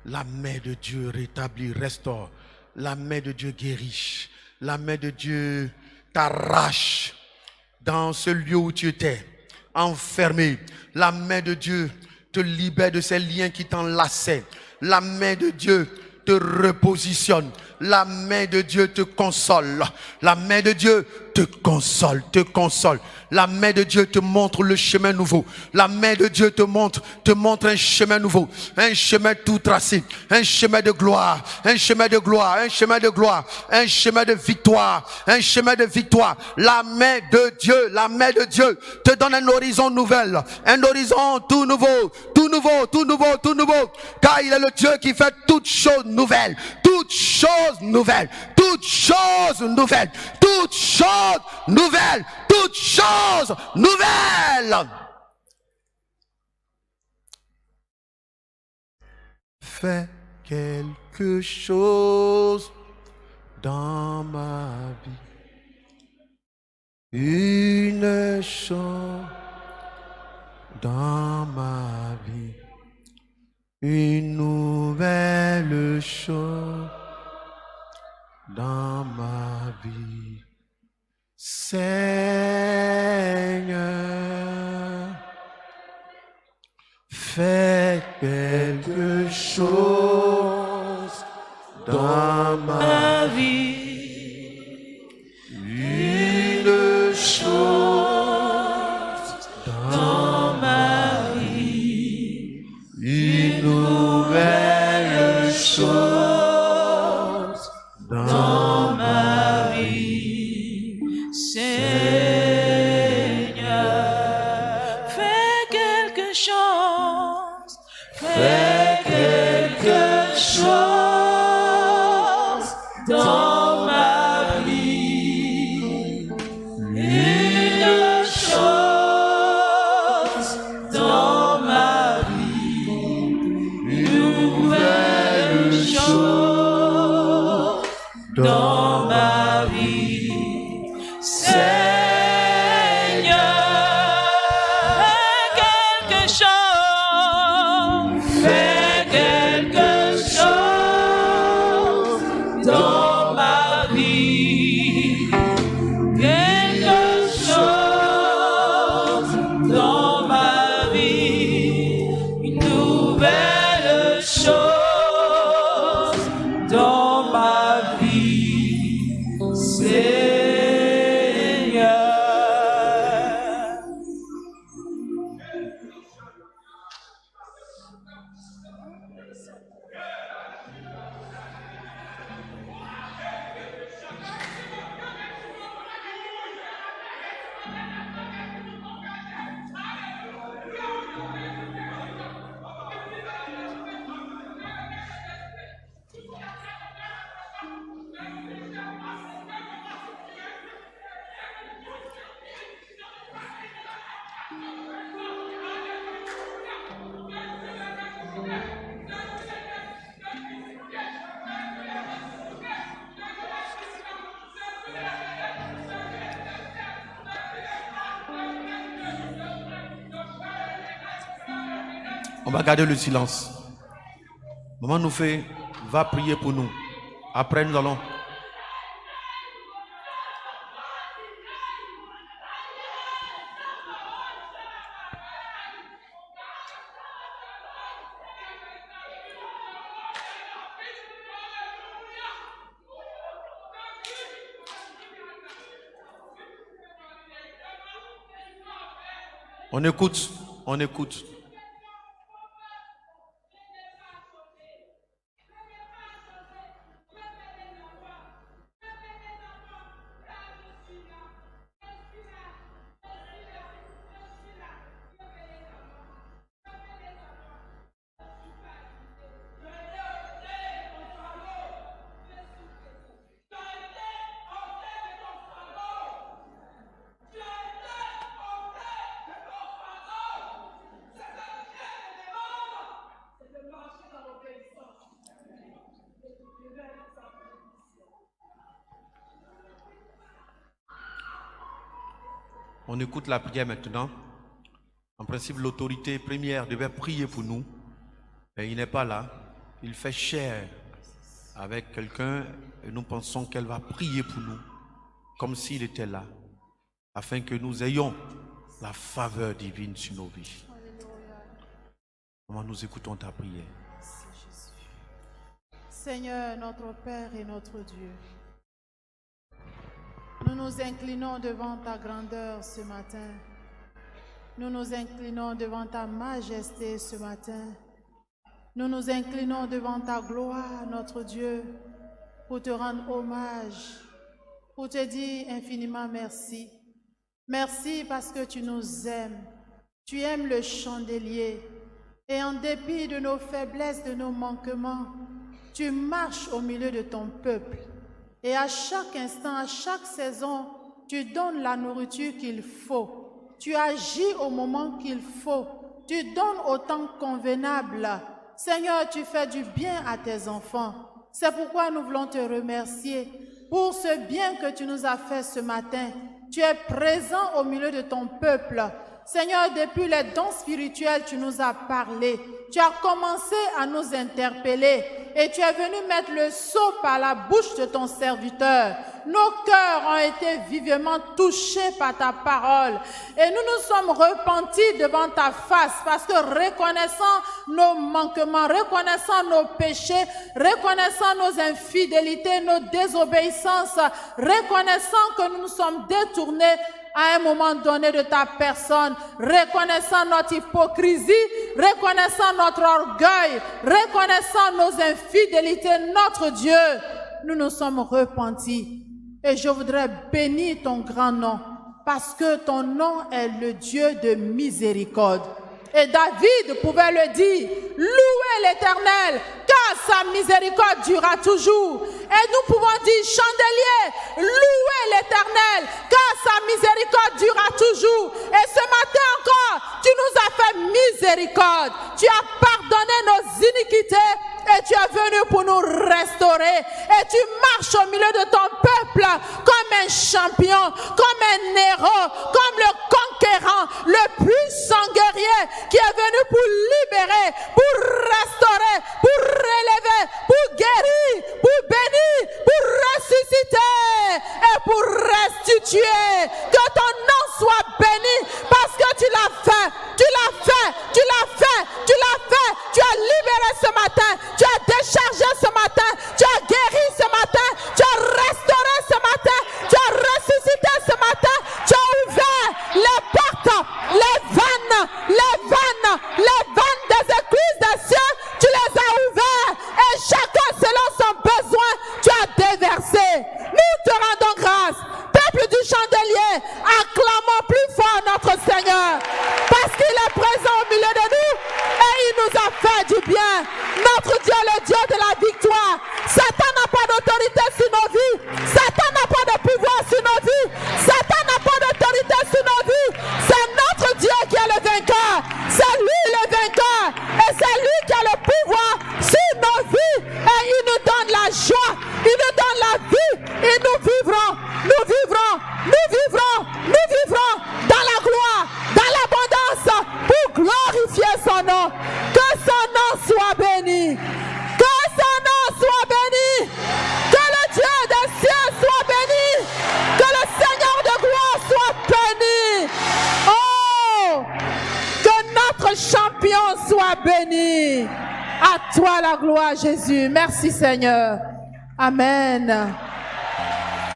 la main de Dieu rétablit, restaure, la main de Dieu guérit, la main de Dieu t'arrache dans ce lieu où tu étais enfermé. La main de Dieu te libère de ces liens qui t'enlaçaient. La main de Dieu te repositionne. La main de Dieu te console. La main de Dieu te console, te console. La main de Dieu te montre le chemin nouveau. La main de Dieu te montre un chemin nouveau, un chemin tout tracé, un chemin de gloire, un chemin de gloire, un chemin de gloire, un chemin de victoire, un chemin de victoire. La main de Dieu te donne un horizon nouvel, un horizon tout nouveau, tout nouveau, tout nouveau, tout nouveau. Car il est le Dieu qui fait toutes choses nouvelles, toutes choses nouvelles, toutes choses nouvelles, toutes choses nouvelles, toutes choses nouvelles. Fais quelque chose dans ma vie, une chose dans ma vie, une nouvelle chose dans ma vie. Seigneur, fais quelque chose dans ma vie, une chose dans ma vie, une nouvelle chose dans ma vie. Seigneur, fais quelque chose, fais quelque chose dans ma vie, une chose dans ma vie, une nouvelle chose dans ma vie. Seigneur, fais quelque chose dans ma vie, quelque chose dans ma vie, une nouvelle chose dans ma vie, Seigneur. On va garder le silence. Maman nous va prier pour nous. Après, nous allons. On écoute, on écoute. On écoute la prière maintenant. En principe, l'autorité première devait prier pour nous, mais il n'est pas là. Il fait chair avec quelqu'un et nous pensons qu'elle va prier pour nous, comme s'il était là, afin que nous ayons la faveur divine sur nos vies. Comment nous écoutons ta prière. Seigneur, notre Père et notre Dieu, nous nous inclinons devant ta grandeur ce matin. Nous nous inclinons devant ta majesté ce matin. Nous nous inclinons devant ta gloire, notre Dieu, pour te rendre hommage, pour te dire infiniment merci. Merci parce que tu nous aimes. Tu aimes le chandelier. Et en dépit de nos faiblesses, de nos manquements, tu marches au milieu de ton peuple. Et à chaque instant, à chaque saison, tu donnes la nourriture qu'il faut. Tu agis au moment qu'il faut. Tu donnes au temps convenable. Seigneur, tu fais du bien à tes enfants. C'est pourquoi nous voulons te remercier pour ce bien que tu nous as fait ce matin. Tu es présent au milieu de ton peuple. Seigneur, depuis les dons spirituels, tu nous as parlé. Tu as commencé à nous interpeller et tu es venu mettre le sceau par la bouche de ton serviteur. Nos cœurs ont été vivement touchés par ta parole et nous nous sommes repentis devant ta face parce que reconnaissant nos manquements, reconnaissant nos péchés, reconnaissant nos infidélités, nos désobéissances, reconnaissant que nous nous sommes détournés à un moment donné de ta personne, reconnaissant notre hypocrisie, reconnaissant notre orgueil, reconnaissant nos infidélités, notre Dieu, nous nous sommes repentis. Et je voudrais bénir ton grand nom, parce que ton nom est le Dieu de miséricorde. Et David pouvait le dire, louez l'Éternel, car sa miséricorde durera toujours. Et nous pouvons dire, chandelier, louez l'Éternel, car sa miséricorde durera toujours. Et ce matin encore, tu nous as fait miséricorde. Tu as pardonné nos iniquités et tu es venu pour nous restaurer. Et tu marches au milieu de ton peuple comme un champion, comme un héros, comme le conquérant, le puissant guerrier qui est venu pour libérer, pour restaurer, pour relever, pour guérir, pour bénir, pour ressusciter et pour restituer. Que ton nom soit béni parce que tu l'as fait, tu l'as fait, tu l'as fait, tu l'as fait. Tu as libéré ce matin, tu as déchargé ce matin, tu as guéri ce matin, tu as restauré ce matin, tu as ressuscité ce matin, tu as ouvert les portes, les vannes des écluses des cieux, tu les as ouvertes et chacun selon son besoin, tu as déversé. Nous te rendons grâce. Peuple du chandelier, acclamons plus fort notre Seigneur parce qu'il est présent au milieu de nous et il nous a fait du bien. Notre Dieu, le Dieu de la victoire. Satan n'a pas d'autorité sur nos vies. Satan n'a pas de pouvoir sur nos vies. Satan n'a pas d'autorité sur nos vies. C'est notre Dieu qui est le vainqueur. C'est lui le vainqueur. Et c'est lui qui a le pouvoir sur nos vies. Et il nous donne la joie. Il nous donne la vie. Et nous vivrons. Nous vivrons. Nous vivrons. Nous vivrons dans la gloire, dans l'abondance pour glorifier son nom. Que son nom soit béni. Que son nom soit béni. Que le Dieu des cieux soit béni. Que le Seigneur de gloire soit béni. Oh, que notre champion soit béni. À toi la gloire, Jésus. Merci Seigneur. Amen.